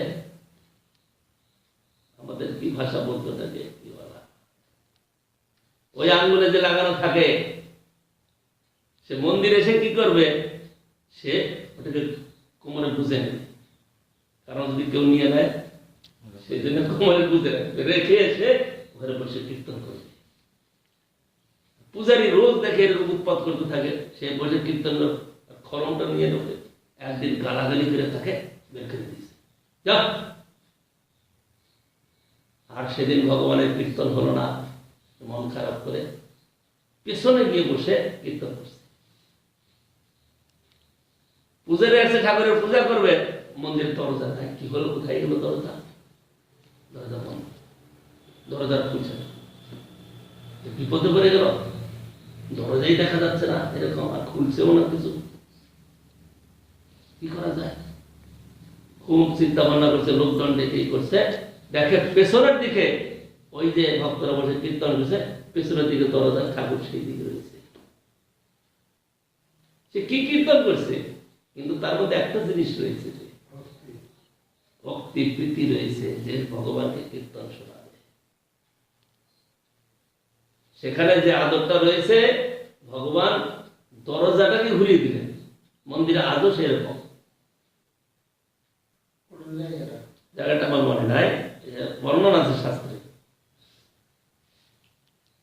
আমাদের কি ভাষা বলতো ওটাকে, পিওয়ালা, ওই আঙ্গুলে যে লাগানো থাকে। সে মন্দিরে এসে কি করবে? সে ওটাকে কোমরে গুঁজে নেবে, কারণ যদি কেউ নিয়ে নেয় সেই জন্য কোমরে গুঁজে রাখবে, রেখে এসে ঘরে বসে কীর্তন করবে। পূজারী রোজ দেখে এরকম উৎপাত করতে থাকে, সে বসে কীর্তন খরমটা নিয়ে ঢোকে, একদিন গালাগালি করে তাকে বের করে দিয়েছে, যা। আর সেদিন ভগবানের কীর্তন হলো না, মন খারাপ করে পেছনে গিয়ে বসে কীর্তন করছে। পূজারী আসছে ঠাকুরের পূজা করবে, মন্দিরের দরজা নাই, কি হলো, কোথায় গেল দরজা? দরজা বন্ধ, দরজা খুলছে না, বিপদে পড়ে গেল, দরজাই দেখা যাচ্ছে না, এরকম আর খুলছেও না কিছু, কি করা যায়? খুব চিন্তা ভাবনা করছে, লোকজন ডেকে করছে, দেখে পেছনের দিকে ওই যে ভক্তরা বসে কীর্তন করছে, পেছনের দিকে দরজা, ঠাকুর সেই দিকে রয়েছে। সে কি কীর্তন করছে, কিন্তু তার মধ্যে একটা জিনিস রয়েছে, ভক্তি প্রীতি রয়েছে, যে ভগবানকে কীর্তন শোনাবে। সেখানে যে আদরটা রয়েছে, ভগবান দরজাটাকে ঘুরিয়ে দিলেন, মন্দিরে আজও সেরকম, জায়গাটা আমার মনে নাই, বর্ণনা আছে শাস্ত্রে,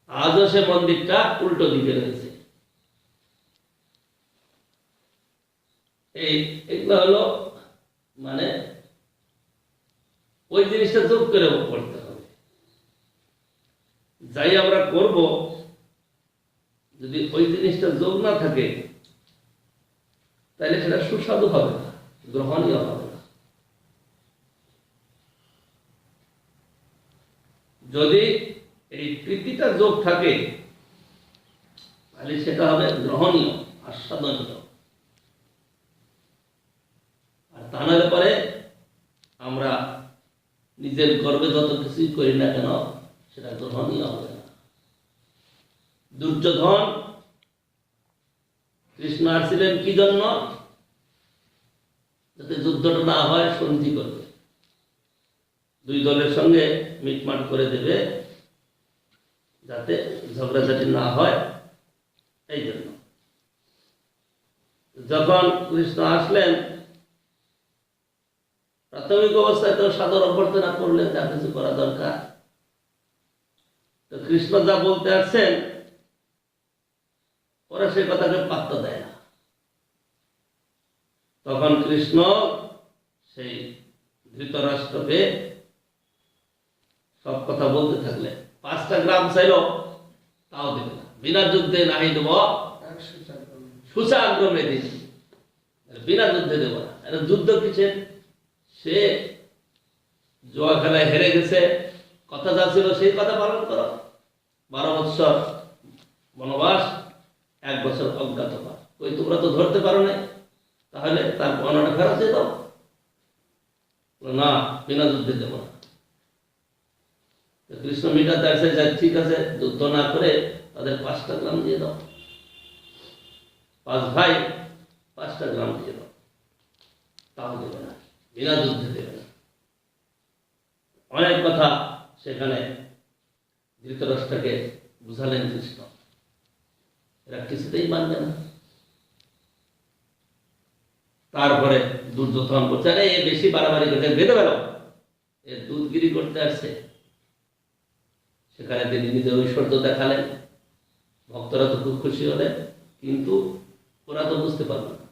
আজও সে মন্দিরটা উল্টো দিকে রয়েছে। এগুলো হলো মানে ওই জিনিসটা যোগ করে পড়তে হবে। যাই আমরা করব, যদি ওই জিনিসটা যোগ না থাকে, তাহলে সেটা সুস্বাদু হবে না, গ্রহণীয় হবে না। যদি এই প্রীতিটা যোগ থাকে, তাহলে সেটা হবে গ্রহণীয়, আস্বাদনীয়। আর তা নাহলে পরে আমরা নিজের গর্বে যত কিছুই করি না কেন, সেটা গ্রহণীয় হবে না। দুর্যোধন কৃষ্ণ আসছিলেন কি জন্য? যাতে যুদ্ধটা না হয়, সন্ধি করবে, দুই দলের সঙ্গে মিটমাট করে দেবে, যাতে ঝগড়াঝাটি না হয়, এই জন্য। যখন কৃষ্ণ আসলেন, প্রাথমিক অবস্থায় তো সাদর অভ্যর্থনা করলেন, যা কিছু করা দরকার। তো কৃষ্ণ যা বলতে আসছেন, ওরা সে কথাকে পাত্তা দেয় না। তখন কৃষ্ণ সেই ধৃতরাষ্ট্রকে সব কথা বলতে থাকলেন। 5টা গ্রাম চাইল, তাও দেবে না। বিনা যুদ্ধে নাহি দেব সুচাগ্রমে দিন, বিনা যুদ্ধে দেব না। এটা যুদ্ধ কিসের? সে জোয়া খেলায় হেরে গেছে, কথা যা ছিল সেই কথা পালন করো। 12 বৎসর বনবাস, 1 বছর অজ্ঞাতবাস, ওই তোমরা তো ধরতে পারো না, তাহলে তার বর্ণনা ফেরত দিয়ে দাও। না, বিনা যুদ্ধে দেব না। কৃষ্ণ মিটাতে আসে, ঠিক আছে, যুদ্ধ না করে তাদের 5টা গ্রাম দিয়ে দাও, 5 ভাই 5টা গ্রাম দিয়ে দাও, তাও দেবে না, বিনা যুদ্ধে দেবে না। অনেক কথা সেখানে ধৃতরাষ্ট্রকে বুঝালেন কৃষ্ণ, এরা কিছুতেই মানবে না। তারপরে দুর্যোধন বলছে, আরে এ বেশি বাড়াবাড়ি করতে, বেঁধে বেরো, এ দুধগিরি করতে আসছে। সেখানে তিনি নিজের ঐশ্বর্য দেখালেন, ভক্তরা তো খুব খুশি হলেন, কিন্তু ওরা তো বুঝতে পারল না।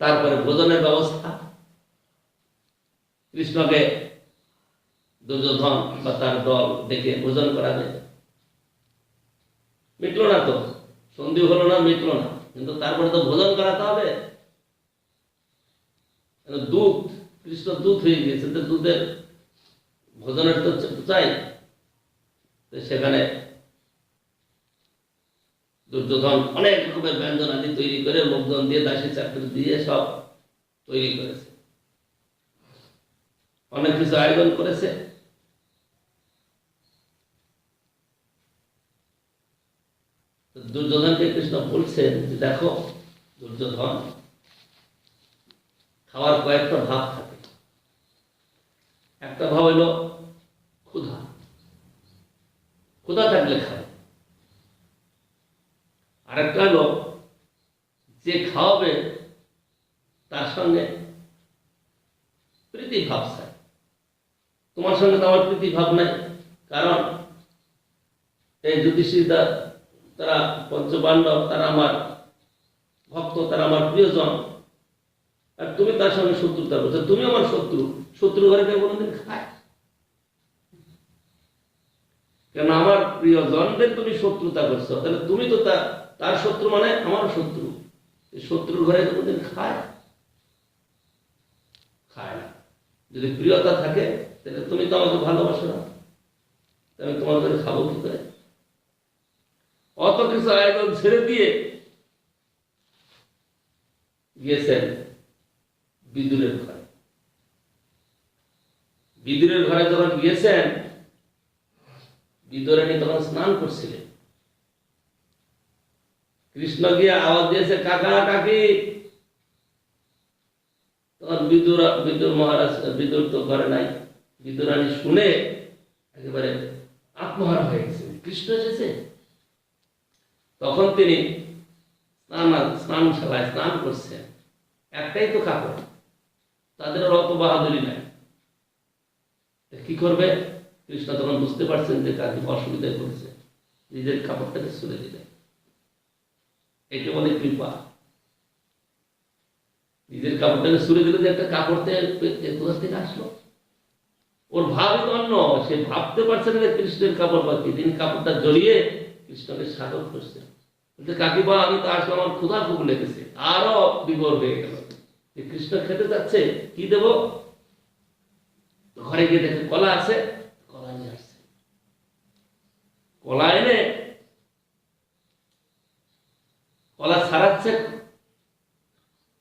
তারপরে ভোজনের ব্যবস্থা, কৃষ্ণকে দুর্যোধন বা তার দল ডেকে ভোজন করাবে, মিটলো না তো, সন্ধি হলো না, মিটলো না, কিন্তু তারপরে তো ভোজন করাতে হবে। দুধ, কৃষ্ণ দুধ হয়ে গিয়েছে, তো দুধের ভোজনের তো চাই। সেখানে দুর্যোধন অনেক রকমের ব্যঞ্জন আদি তৈরি করে, লোকজন দিয়ে, দাসী চাকরি দিয়ে সব তৈরি করেছে, অনেক কিছু আয়োজন করেছে। দুর্যোধনকে কৃষ্ণ বলছেন যে, দেখো দুর্যোধন, খাওয়ার কয়েকটা ভাব থাকে। একটা ভাব হইল ক্ষুধা, ক্ষুধা থাকলে খাবে। আরেকটা হলো যে খাওয়াবে তার সঙ্গে প্রীতি ভাব চাই। তোমার সঙ্গে তো আমার প্রীতি ভাব নাই, কারণ এই যুধিষ্ঠির তারা পঞ্চপাণ্ডব, তারা আমার ভক্ত, তারা আমার প্রিয়জন, আর তুমি তার সঙ্গে শত্রুতা করছো। তুমি আমার শত্রু, শত্রু ঘরে কেউ কোনোদিন খায়? কেন আমার প্রিয়জনদের তুমি শত্রুতা করছো, তাহলে তুমি তো তার শত্রু, মানে আমার শত্রু। শত্রুর ঘরে কোনোদিন খায়? খায় না। যদি প্রিয়তা থাকে তাহলে তুমি তো আমাকে ভালোবাসো না, আমি তোমার ঘরে খাবো কি করে? অত কিছু আয়োজন ছেড়ে দিয়ে গিয়েছেন বিদুরের ঘরে। বিদুরের ঘরে যখন গিয়েছেন, বিদুরানী তখন স্নান করছিলেন। কৃষ্ণ গিয়ে আওয়াজ দিয়েছে, কাকা কাকি। তখন বিদুর মহারাজ, বিদুর তো ঘরে নাই। বিদুরানী শুনে একেবারে আত্মহারা হয়ে গেছে, কৃষ্ণ এসেছে। তখন তিনি স্নানশালায় স্নান করছেন। একটাই তো কাপড়, তাদের অত বাহাদুরি নাই। কি করবে? কৃষ্ণ তখন বুঝতে পারছেন যে কাকে অসুবিধায় পড়েছে, নিজের কাপড়টাকে ছুড়ে দিলেন। এটা বলে কৃপা। নিজের কাপড়টাকে ছুড়ে দিলে যে একটা কাপড় কোথা থেকে আসলো। ওর ভাবই অন্য, সে ভাবতে পারছে না যে কৃষ্ণের কাপড় বাকি। তিনি কাপড়টা জড়িয়ে কৃষ্ণকে স্বাগত করছেন। কাকিমা, আমি তো আসলে আমার ক্ষুধা খুব লেগেছে। আরো বিভোর হয়ে গেল, কৃষ্ণ খেতে যাচ্ছে, কি দেব? ঘরে গিয়ে দেখে কলা আছে, কলা নিয়ে আসছে। কলা এনে কলা ছাড়াচ্ছে,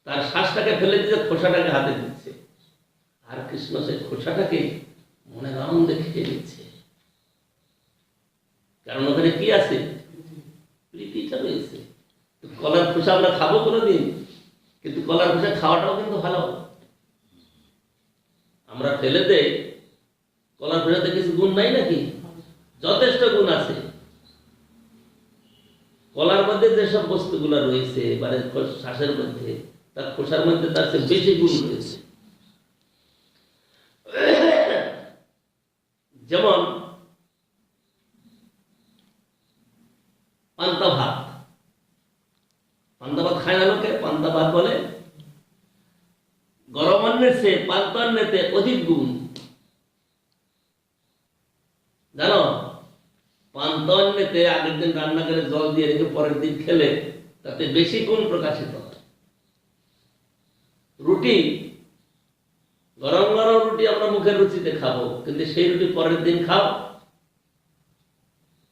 তার শ্বাসটাকে ফেলে দিয়ে খোসাটাকে হাতে দিচ্ছে। আর কৃষ্ণ সেই খোসাটাকে মনে আনন্দে খেয়ে দিচ্ছে। কারণ ওখানে কি আছে? প্রীতিটা রয়েছে। কলার খোসা আমরা খাবো কোনোদিন, কিন্তু কলার খোসা খাওয়াটাও কিন্তু ভালো। আমরা ফেলে দেই, কলার খোসাতে কিছু গুণ নাই নাকি? যথেষ্ট গুণ আছে। কলার মধ্যে যেসব বস্তুগুলো রয়েছে, মানে শ্বাসের মধ্যে, তার খোসার মধ্যে তার চেয়ে বেশি গুণ রয়েছে। যেমন পান্তা ভাত। পান্তা ভাত খায় না লোকে? পান্তা ভাত বলে গরম অন্নের চেয়ে পান্তা অন্নেতে অধিক গুণ। জানো, পান্তা অন্নেতে আগের দিন রান্না করে জল দিয়ে রেখে পরের দিন খেলে তাতে বেশি গুণ প্রকাশিত হয়। রুটি, গরম গরম রুটি আমরা মুখের রুচিতে খাবো, কিন্তু সেই রুটি পরের দিন খাও,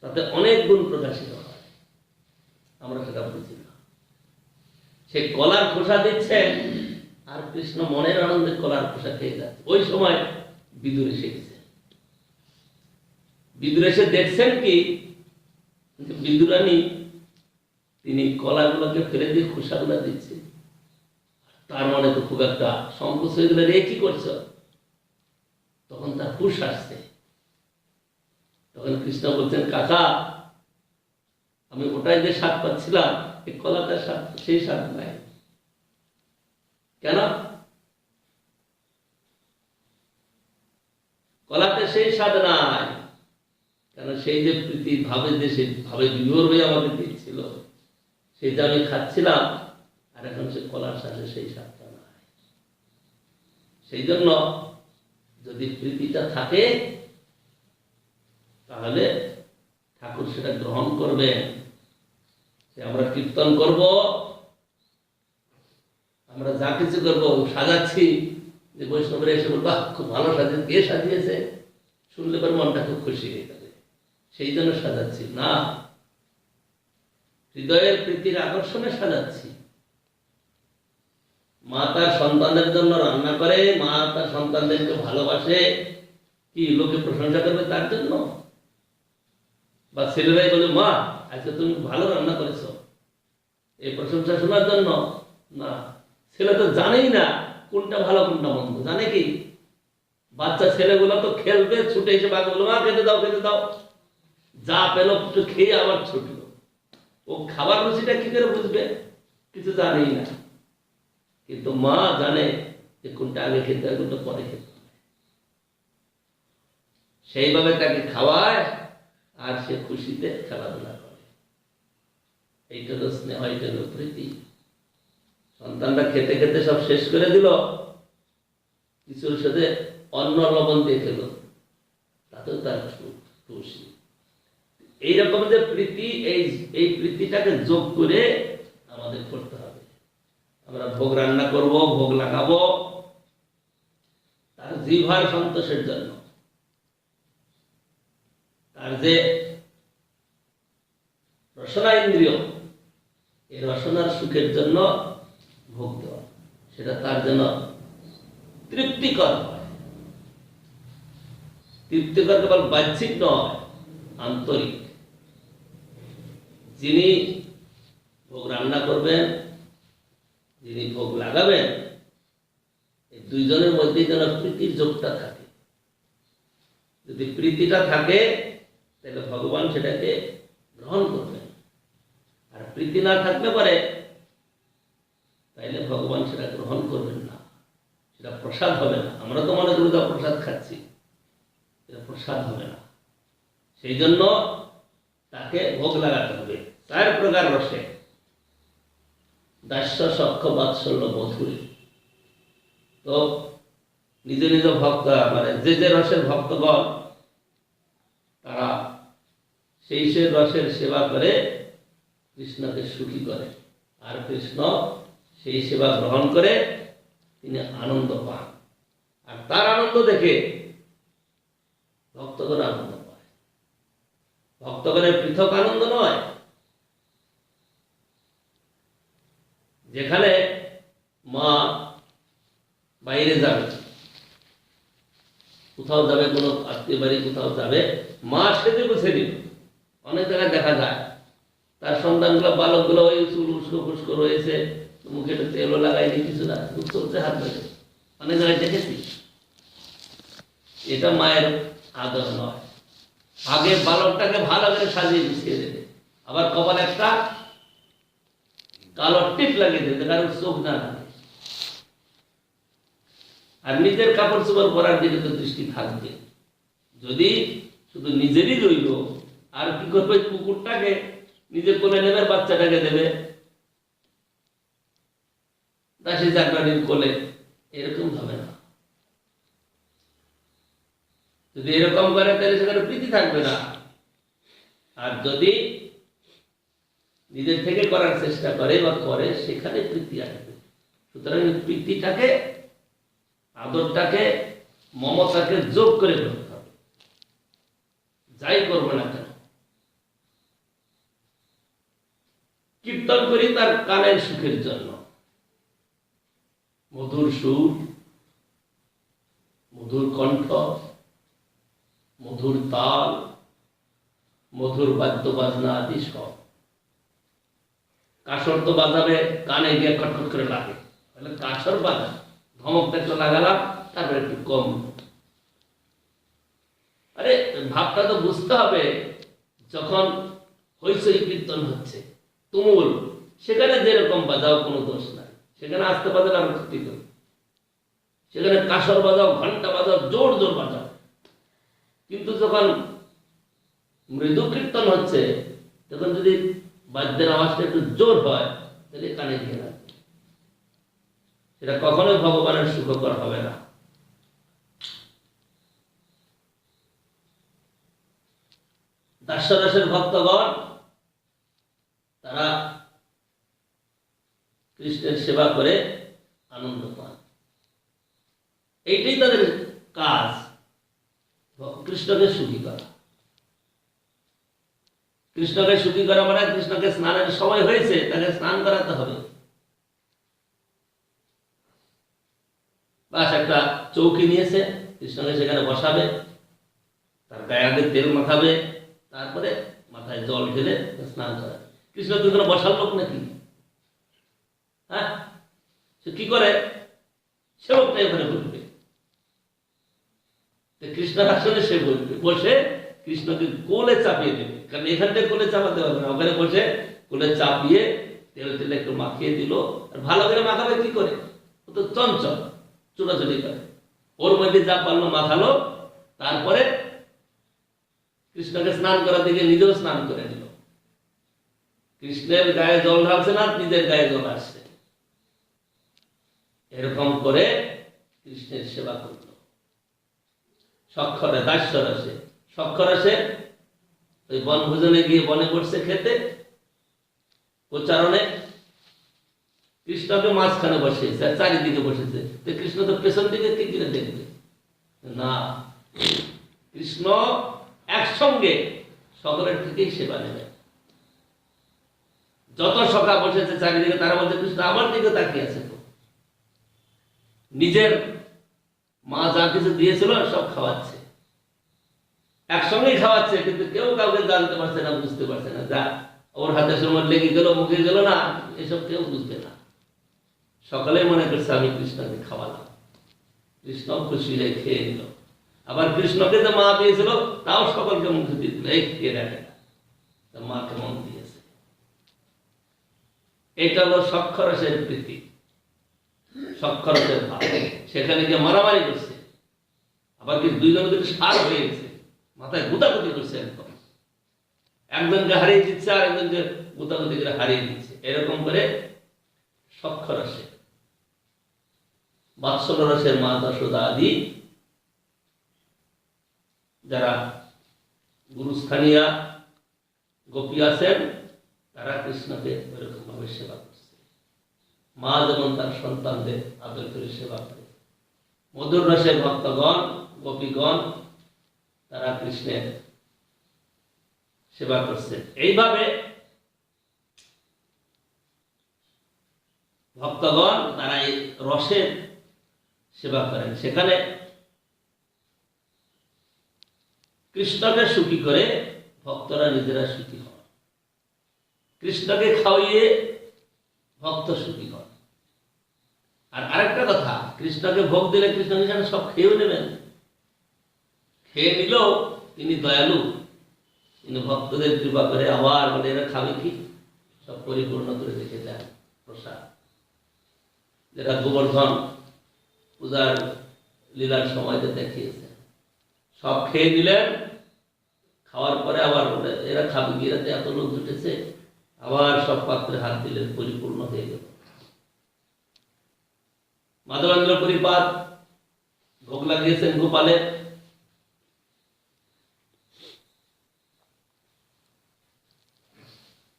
তাতে অনেক গুণ প্রকাশিত হয়। আমরা সেটা বুঝি না। সে কলার খোসা দিচ্ছে, আর কৃষ্ণ মনের আনন্দে কলার খোসা খেয়ে যাচ্ছে। ওই সময় বিদুর এসে গেছে। বিদুর এসে দেখছেন কি, বিদুরানী তিনি কলাগুলোকে ফেলে দিয়ে খোসাগুলো দিচ্ছে। তার মনে তো খুব একটা সংকোচ হয়ে গেলে, রে কি করছো? তখন তার হুশ আসছে। তখন কৃষ্ণ বলছেন, কাকা, আমি ওটাই যে স্বাদ পাচ্ছিলাম, এই কলাটার স্বাদ সেই স্বাদ নাই। কেন? কলাতে সেই স্বাদ নাই। কেন? সেই যে প্রীতি ভাবে, যে সে ভাবে বিভোর হয়ে আমাকে দিচ্ছিল, সেটা আমি খাচ্ছিলাম, আর এখন সে কলার সাথে সেই স্বাদটা নাই। সেই জন্য যদি প্রীতিটা থাকে, তাহলে ঠাকুর সেটা গ্রহণ করবে। আমরা কীর্তন করব, আমরা যা কিছু করবো, সাজাচ্ছি, যে বৈষ্ণবরা এসে বলবো, খুব ভালো সাজিয়ে, কে সাজিয়েছে? শুনলে পর মনটা খুব খুশি হয়ে যাবে, সেই জন্য সাজাচ্ছি না। হৃদয়ের প্রীতির আকর্ষণে সাজাচ্ছি। মা তার সন্তানদের জন্য রান্না করে, মা তার সন্তানদেরকে ভালোবাসে, কি লোকে প্রশংসা করবে তার জন্য? বা ছেলেরাই বলে, মা আজকে তুমি ভালো রান্না করেছো, এই প্রশংসা শোনার জন্য? না, ছেলে তো জানেই না কোনটা ভালো কোনটা মন্দ। জানে কি? বাচ্চা ছেলেগুলো তো খেলবে, ছুটে এসে মাকে বললো, মা খেতে দাও, খেতে দাও। যা পেলো একটু খেয়ে আবার ছুটলো। ও খাবার রুচিটা কি করে বুঝবে? কিছু জানেই না। কিন্তু মা জানে যে কোনটা আগে খেতে হয়, কোনটা পরে খেতে হয়। সেইভাবে তাকে খাওয়ায়, আর সে খুশিতে খেলাধুলা করে। এইটা তো স্নেহ, এইটা হলো প্রীতি। সন্তানরা খেতে খেতে সব শেষ করে দিল, কিছুর সাথে অন্য লবণ দিয়ে খেলো, তাতেও তার খুশি। এইরকম যে প্রীতি, এই প্রীতিটাকে যোগ করে আমাদের করতে হবে। আমরা ভোগ রান্না করব, ভোগ লাগাবো তার জিহ্বার সন্তোষের জন্য, তার যে রসনা ইন্দ্রিয়, এই রসনার সুখের জন্য ভোগ দেওয়া, সেটা তার জন্য তৃপ্তিকর হয়। তৃপ্তিকর কেবল বাহ্যিক নয়, আন্তরিক। যিনি ভোগ রান্না করবেন, যিনি ভোগ লাগাবেন, এই দুইজনের মধ্যে যেন প্রীতির যোগটা থাকে। যদি প্রীতিটা থাকে তাহলে ভগবান সেটাকে গ্রহণ করবেন, আর প্রীতি না থাকলে পারে তাইলে ভগবান সেটা গ্রহণ করবেন না, সেটা প্রসাদ হবে না। আমরা তো মনে করি প্রসাদ খাচ্ছি, এটা প্রসাদ হবে না। সেই জন্য তাকে ভোগ লাগাতে হবে 4 প্রকার রসে: দাস্য, সখ্য, বাৎসল্য, মধুরী। তো নিজ নিজ ভক্ত, মানে যে যে রসের ভক্তগণ, তারা সেই রসের সেবা করে কৃষ্ণকে সুখী করে, আর কৃষ্ণ সেই সেবা গ্রহণ করে তিনি আনন্দ পান, আর তার আনন্দ দেখে ভক্তগণ আনন্দ পায়। ভক্তগণের পৃথক আনন্দ নয়। যেখানে মা বাইরে যাবে, কোথাও যাবে, কোনো আত্মীয় বাড়ি কোথাও যাবে, মা সেজে গুছে দিল। অনেক জায়গায় দেখা যায় তার সন্তানগুলো, বালকগুলো ওই চুল উস্কো ফুস্কো রয়েছে, মুখে তেলও লাগায়নি, কিছু না, চলছে হাত ধরে। অনেক জায়গায় দেখেছি। এটা মায়ের আদর নয়। আগে বালকটাকে ভালো করে সাজিয়ে গুছিয়ে দেবে, আবার কপালে একটা কালো টিপ লাগিয়ে দেবে, কারণ চোখ না লাগে। আর নিজের কাপড় চোপড় পরার দিকে তো দৃষ্টি থাকবে। যদি শুধু নিজেরই রইল, আর কি করবে, কুকুরটাকে নিজের কোলে নেবে, বাচ্চাটাকে দেবে দাসী চাকরানির কোলে, এরকম হবে না। যদি এরকম করে তাহলে সেখানে প্রীতি থাকবে না। আর যদি নিজের থেকে করার চেষ্টা করে বা করে, সেখানে প্রীতি আসবে। সুতরাং প্রীতিটাকে, আদরটাকে, মমতাকে যোগ করে করতে হবে, যাই করবে না কেন। কীর্তন করি তার কানের সুখের জন্য। মধুর সুর, মধুর কণ্ঠ, মধুর তাল, মধুর বাদ্য বাজনা আদি সব। কাসর তো বাজাবে, কানে গিয়ে খটখট করে লাগে, তাহলে কাসর বাজা, ধমকটা একটু লাগালাম, তারপরে একটু কম। আরে ভাবটা তো বুঝতে হবে। যখন হইচই কীর্তন হচ্ছে, তুমুল, সেখানে যেরকম বাজাও কোনো দোষ নাই, সেখানে আসতে বাজালে আরো ক্ষতি করে। সেখানে কাসর বাজাও, ঘন্টা বাজাও, জোর জোর বাজাও। কিন্তু যখন মৃদু কীর্তন হচ্ছে, তখন যদি বাদ্যের আওয়াজটা একটু জোর হয়, তাহলে কানে গিয়ে লাগবে। সেটা কখনোই ভগবানের সুখকর হবে না। দাস্যদাসের ভক্তগণ, তারা কৃষ্ণের সেবা করে আনন্দ পান। এইটাই তাদের কাজ, কৃষ্ণকে সুখী করা। কৃষ্ণকে সুখী করা মানে কৃষ্ণকে স্নানের সময় হয়েছে, তাকে স্নান করাতে হবে। বাস একটা চৌকি নিয়েছে, কৃষ্ণকে সেখানে বসাবে, তার গায়ে আগে তেল মাখাবে, তারপরে মাথায় জল ঢেলে স্নান করাবে। কৃষ্ণ তো এখানে বসার লোক নাকি? হ্যাঁ, সে কি করে? সেবকটা এখানে বসবে, কৃষ্ণের আসলে সে বসবে, বসে কৃষ্ণকে কোলে চাপিয়ে দেবে। কারণ এখান থেকে কোলে চাপাতে পারবে না, ওখানে বসে কোলে চাপিয়ে তেল তেলে একটু মাখিয়ে দিল। আর ভালো করে মাখাবে কি করে? ও তো চঞ্চল, চুটাচুটি করে। ওর মধ্যে যা পারলো মাখালো, তারপরে কৃষ্ণকে স্নান করা থেকে নিজেও স্নান করে নিল। কৃষ্ণের গায়ে জল ঢালছে না, নিজের গায়ে জল আসছে। এরকম করে কৃষ্ণের সেবা করল। সক্ষরে দাস্যরসে, সক্ষরসে ওই বনভোজনে গিয়ে বনে পড়ছে খেতে, উচ্চারণে কৃষ্ণকে মাঝখানে বসিয়েছে আর চারিদিকে বসেছে। তো কৃষ্ণ তো পেছন দিকে কি করে দেখবে না, কৃষ্ণ একসঙ্গে সকলের থেকেই সেবা নেবে। যত সখা বসেছে চারিদিকে তারা বলছে কৃষ্ণ আমার দিকে তাকিয়ে আছে। তো নিজের মা যা কিছু দিয়েছিল সব খাওয়াচ্ছে, একসঙ্গেই খাওয়াচ্ছে, কিন্তু কেউ কাউকে জানতে পারছে না, বুঝতে পারছে না। যা ওর হাতে সময় লেগে গেল, মুখে গেল না, এসব কেউ বুঝবে না। সকালে মনে করছে আমি কৃষ্ণকে খাওয়ালাম, কৃষ্ণ খুশি হয়ে খেয়ে নিল। আবার কৃষ্ণকে যে মা দিয়েছিল তাও সকলকে মুখে দিয়ে দিল, এই খেয়ে রাখে না, মা কেমন দিয়েছে। এটা হলো সক্ষরসের প্রীতি, সক্ষরসের ভাব। সেখানে গিয়ে মারামারি করছে, আবার কি দুইজনে দুটো সার হয়ে গেছে, মাথায় গুতাগুতি করছে। একদম একজনকে হারিয়ে দিচ্ছে আর একজনকে গুতাগুতি করে হারিয়ে দিচ্ছে। এরকম করে সক্ষরসে, বাৎসল্য রসের মা যশোদা আদি যারা গুরুস্থানীয়া গোপী আছেন তারা কৃষ্ণকে এরকম ভাবে সেবা করছে। মা যেমন তার সন্তানদের আদর করে সেবা করে, মধুর রসের ভক্তগণ গোপীগণ তারা কৃষ্ণের সেবা করছে। এইভাবে ভক্তগণ তারা এই রসের সেবা করেন। সেখানে কৃষ্ণকে সুখী করে ভক্তরা নিজেরা সুখী হন, কৃষ্ণকে খাওয়িয়ে ভক্ত সুখী হন। আর আরেকটা কথা, কৃষ্ণকে ভোগ দিলে কৃষ্ণ যেন সব খেয়েও নেবেন, খেয়ে নিলেও তিনি দয়ালু, তিনি ভক্তদের কৃপা করে আবার বলে এরা খাবে কি, সব পরিপূর্ণ করে রেখে দেন প্রসাদ। যেটা গোবর্ধন পূজার লীলার সময় দেখিয়েছে, সব খেয়ে দিলেন, খাওয়ার পরে আবার এরা খাবে কি, এরাতে এত লোক জুটেছে, আবার সব পাত্রে হাত দিলেন, পরিপূর্ণ হয়ে গেল। মাধবেন্দ্র পরিপাত ভোগ লাগিয়েছেন গোপালের,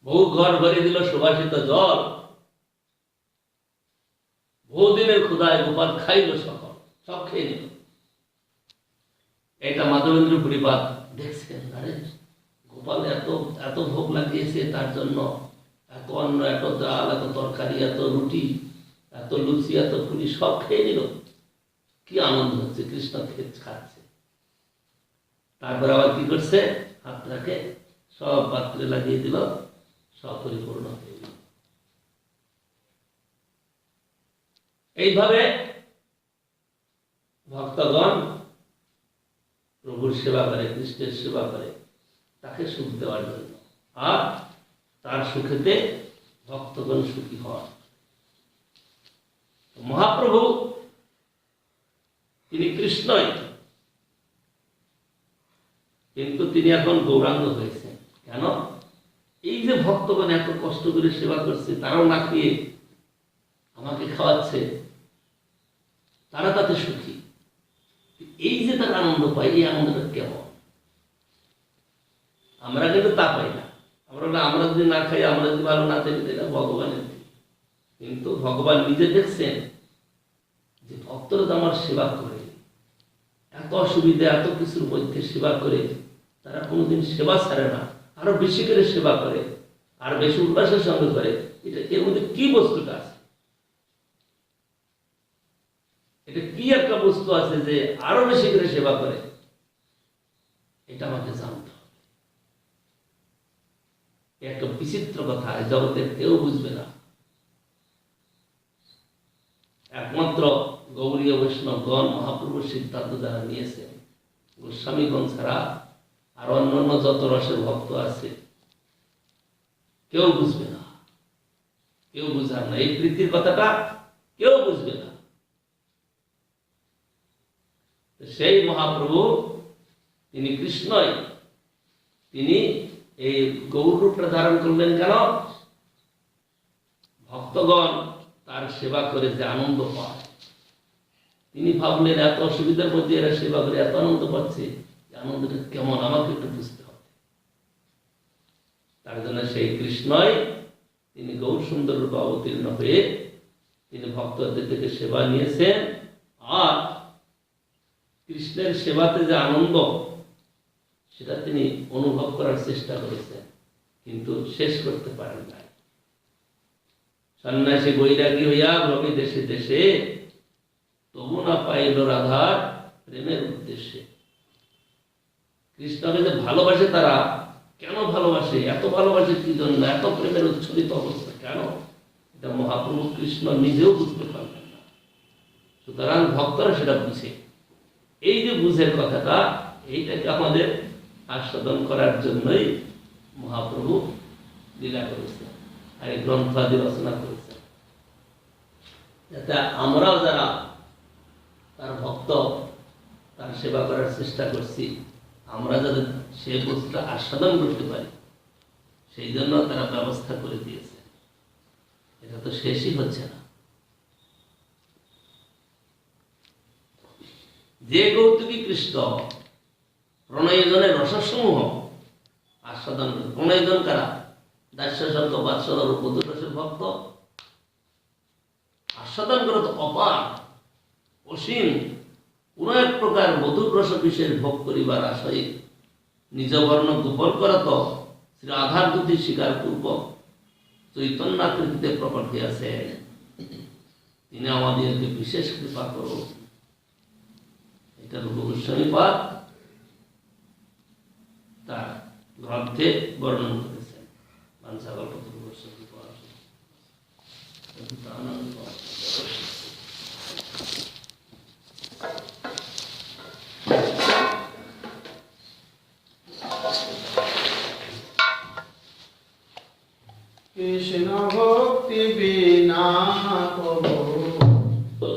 বহু ঘর ভরে দিল সুবাসিত জল, বহুদিনের ক্ষুধায় গোপাল খাইল, সকল সব খেয়ে নিল। এটা মাধবেন্দ্র পরিপাত দেখছেন, আরে গোপাল এত এত ভোগ লাগিয়েছে, তার জন্য এত অন্ন, এত ডাল, এত তরকারি, এত রুটি, এত লুচি, এত পুরি সব খেয়ে নিল, কি আনন্দ হচ্ছে, কৃষ্ণ খাচ্ছে। তারপরে আবার কি করছে, হাতটাকে সব পাত্রে লাগিয়ে দিল, সব পরিপূর্ণ হয়ে গেল। এইভাবে ভক্তগণ প্রভুর সেবা করে, কৃষ্ণের সেবা করে তাকে সুখ দেওয়ার জন্য, আর তার সুখেতে ভক্তগণ সুখী হন। মহাপ্রভু তিনি কৃষ্ণই, কিন্তু তিনি এখন গৌরাঙ্গ হয়েছেন। কেন? এই যে ভক্তগণ এত কষ্ট করে সেবা করছে, তারাও না খেয়ে আমাকে খাওয়াচ্ছে, তারা তাতে সুখী। এই যে তার আনন্দ পাই, এই আনন্দটা কেমন? আমরা কিন্তু তা পাই না। আমরা যদি না খাই, আমরা যদি ভালো না থাকি, এটা ভগবানের দিক। কিন্তু ভগবান নিজে দেখছেন যে ভক্তরা তো আমার সেবা করে, এত অসুবিধা, এত কিছুর মধ্যে সেবা করে, তারা কোনোদিন সেবা ছাড়ে না, আরো বেশি করে সেবা করে, আর বেশি উল্লাসের সঙ্গে করে। এটা এর মধ্যে কি বস্তুটা আছে? এটা কি একটা বস্তু আছে যে আরো বেশি করে সেবা করে? এটা আমাকে জানতে হবে। একটা বিচিত্র কথা, জগতের কেউ বুঝবে না, একমাত্র গৌরীয় বৈষ্ণবগণ মহাপ্রভুর সিদ্ধান্ত যারা নিয়েছেন, গোস্বামীগণ ছাড়া আর অন্যান্য যত রসের ভক্ত আছে কেউ বুঝবে না, কেউ বুঝার না, এই প্রীতির কথাটা কেউ বুঝবে না। সেই মহাপ্রভু তিনি কৃষ্ণই, তিনি এই গৌর রূপটা ধারণ করলেন কেন? ভক্তগণ তার সেবা করে যে আনন্দ পায়, তিনি ভাবলেন এত অসুবিধার মধ্যে এরা সেবা করে এত আনন্দ পাচ্ছে, আনন্দটা কেমন আমাকে একটু বুঝতে হবে। তার জন্য সেই কৃষ্ণই তিনি গৌর সুন্দর রূপে অবতীর্ণ হয়ে তিনি ভক্তদের থেকে সেবা নিয়েছেন। আর কৃষ্ণের সেবাতে যে আনন্দ সেটা তিনি অনুভব করার চেষ্টা করেছেন, কিন্তু শেষ করতে পারেন নাই। সন্ন্যাসী বৈরাগী হইয়া ভ্রমে দেশে দেশে, তবু না পাইল রাধার প্রেমের উদ্দেশ্যে। কৃষ্ণকে যে ভালোবাসে তারা, কেন ভালোবাসে, এত ভালোবাসে কি জন্য, এত প্রেমের উচ্ছ্বলিত অবস্থা কেন, এটা মহাপ্রভু কৃষ্ণ নিজেও বুঝতে পারবেন না। সুতরাং ভক্তরা সেটা বুঝে। এই যে বুঝের কথাটা, এইটাকে আমাদের আস্বাদন করার জন্যই মহাপ্রভু লীলা করেছেন আর এই গ্রন্থ আদি রচনা করেছেন, যাতে আমরাও যারা তার ভক্ত, তার সেবা করার চেষ্টা করছি, আমরা যাতে সে বস্তুটা আস্বাদন করতে পারি, সেই জন্য তারা ব্যবস্থা করে দিয়েছে। এটা তো শেষই হচ্ছে না। যে কৌতুকী কৃষ্ণ প্রণয়জনের রসসমূহ আস্বাদন করে। প্রণয়জন কারা? দাস্য শব্দ বাৎসল্য মধুর রসের ভক্ত। আস্বাদন করে তো অপার অসীম, কোন এক প্রকার মধুর রস বিষয়ের ভোগ করিবার আশায় নিজ বর্ণ গোপন করা তো শ্রী আধার গতি স্বীকার পূর্বক চৈতন্যাকৃতিতে প্রকট হইয়াছে। তিনি আমাদেরকে বিশেষ কৃপা করুন। এটা রূপ গোস্বামী পাদ তার গ্রন্থে বর্ণন করেছেন। বাঞ্ছাকল্পতরু গোস্বামী পাদ কৃষ্ণ ভক্তি বিনা কবু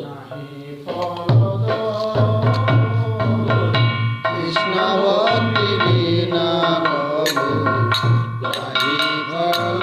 নাহি ফলদ। কৃষ্ণ ভক্তি বিনা কবু নাহি ফলদ।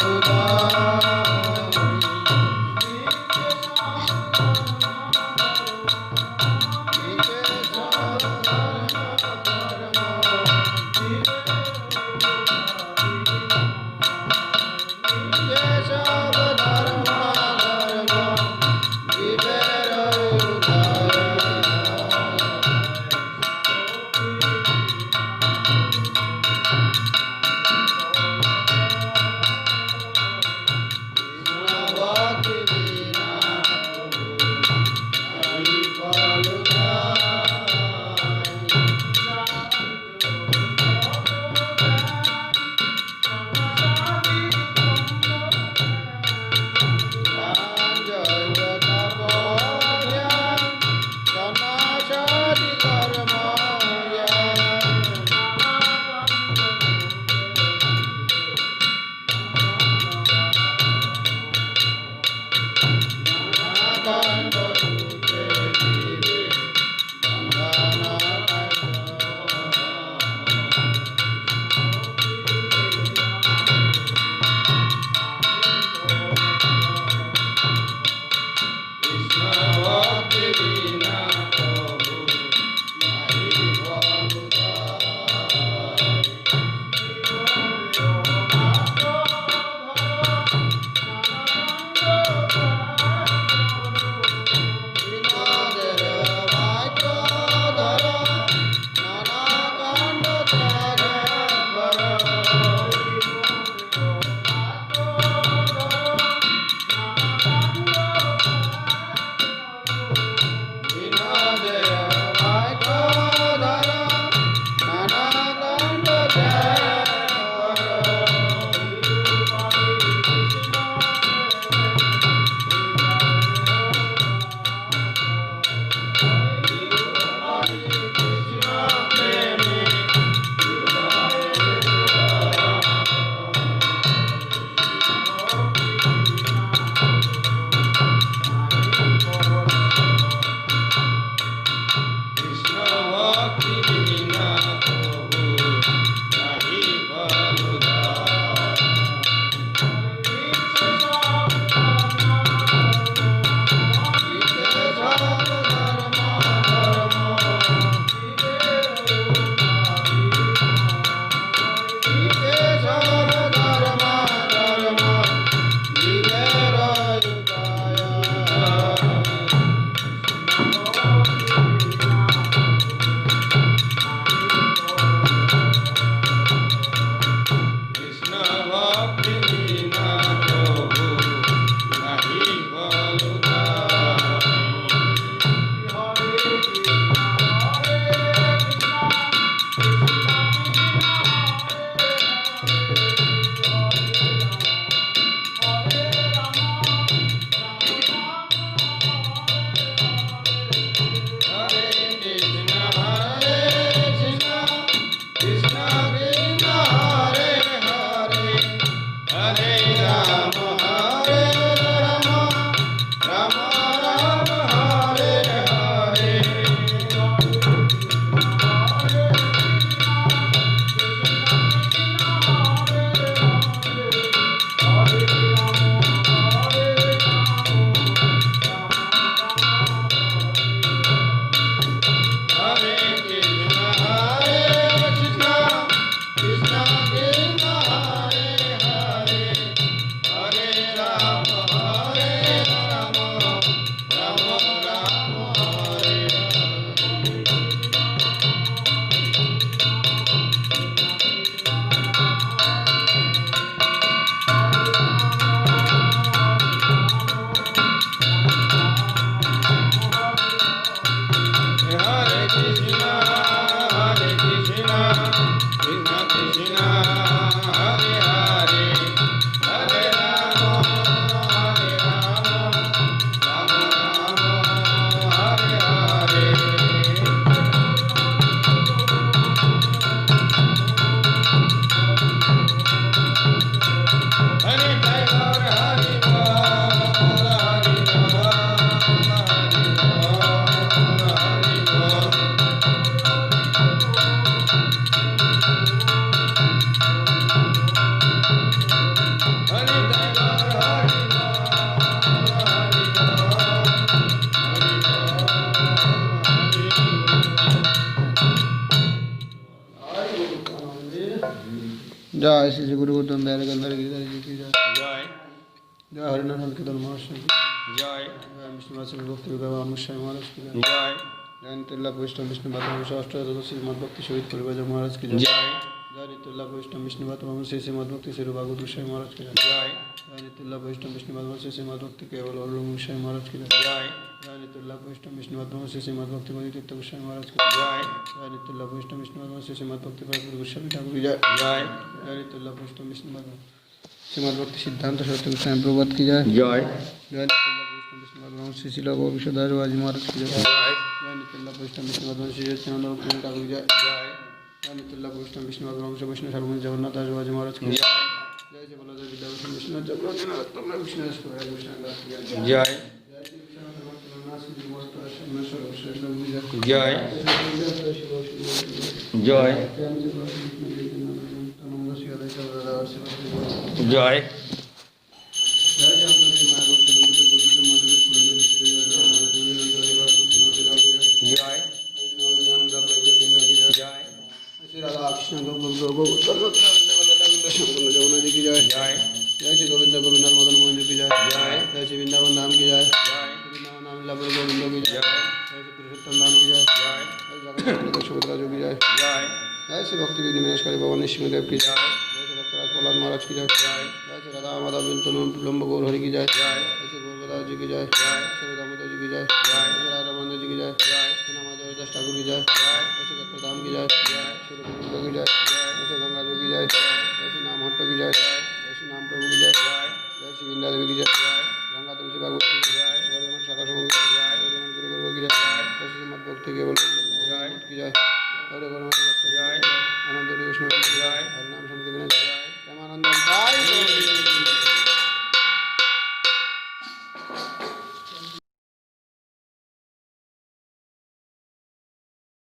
जय श्री गुरु गोविंद दयाल गंधर गिरिधर जी की जय। जय हरिनारायण कीर्तन महाराष्ट्र की जय। विष्णुवासी भक्ति विभाग मुशाई महाराज की जय। जय नित्य वैष्णव विष्णु भात शास्त्र श्रीमद भक्ति शहीद परिवार महाराज की जय। जय नित्य वैष्णव विष्णु भात श्री श्रीमद भक्ति श्री भागवत गोसाई महाराज की जय। जय नित्य वैष्णव विष्णु भात श्री श्रीमद भक्ति केवल और गोसाई महाराज की जय। जय नित्य वैष्णव विष्णु भात श्री श्रीमद भक्ति मणि तीर्थ गोसाई महाराज की जय। जय नित्य वैष्णव विष्णु भात श्री श्रीमद भक्ति भरपूर गोस्वामी ठाकुर की जय। जय नित्य वैष्णव विष्णु भात श्रीमद भक्ति सिद्धांत सरस्वती गोस्वामी प्रभुपाद की जय। जय नित्य वैष्णव विष्णु भात श्री श्री लघु विश्वदास बाजी महाराज की जय। जय नित्य वैष्णव विष्णु भात श्री सच्चिदानंद भक्ति ठाकुर की जय। जय नित्य वैष्णव विष्णु भात वैष्णव सर्वमन जगन्नाथ दास बाजी महाराज की जय। जय जय बलदेव विद्याभूषण विष्णु चक्रवर्ती नरोत्तम विष्णु जय। जय जय श्री राधा कृष्ण जगन्नाथ जी की जय। जय श्री गोविंद गोविंद मदन मोहन जी की जय। जय श्री वृंदावन धाम की जय। वृंदावन धाम लीला गोविंद की जय। जय श्री पुरुषोत्तम धाम की जय। जय जगन्नाथ सुभद्रा जी की जय। जय श्री भक्ति विघ्न विनाशकारी भगवान सिंहदेव की जय। जय श्री भक्तराज प्रहलाद महाराज की जय। जय श्री राधा माधव विलम्ब गौर हरि की जय। जय श्री गौरदास जी की जय। श्री दामोदर जी की जय। जय श्री राधा रमन जी की जय। श्री नामादेव दास ठाकुर की जय। जय श्री दत्तधाम की जय। श्री गोविंद की जय। जय श्री गंगा जी की जय। जय श्री नाम हट्ट की जय। जय श्री नाम प्रभु की जय। जय श्री विंध्या देवी की जय। गंगा तुलसी भागवत की जय। गौरवंश शाखा समूह की जय। गौरवंश गुरु गुरु की जय। जय श्री मद भक्ति केवल की जय। गौरवंश भक्त जय। आनंद वैष्णव की जय। हरिनाम संकीर्तन जय। प्रेमानंद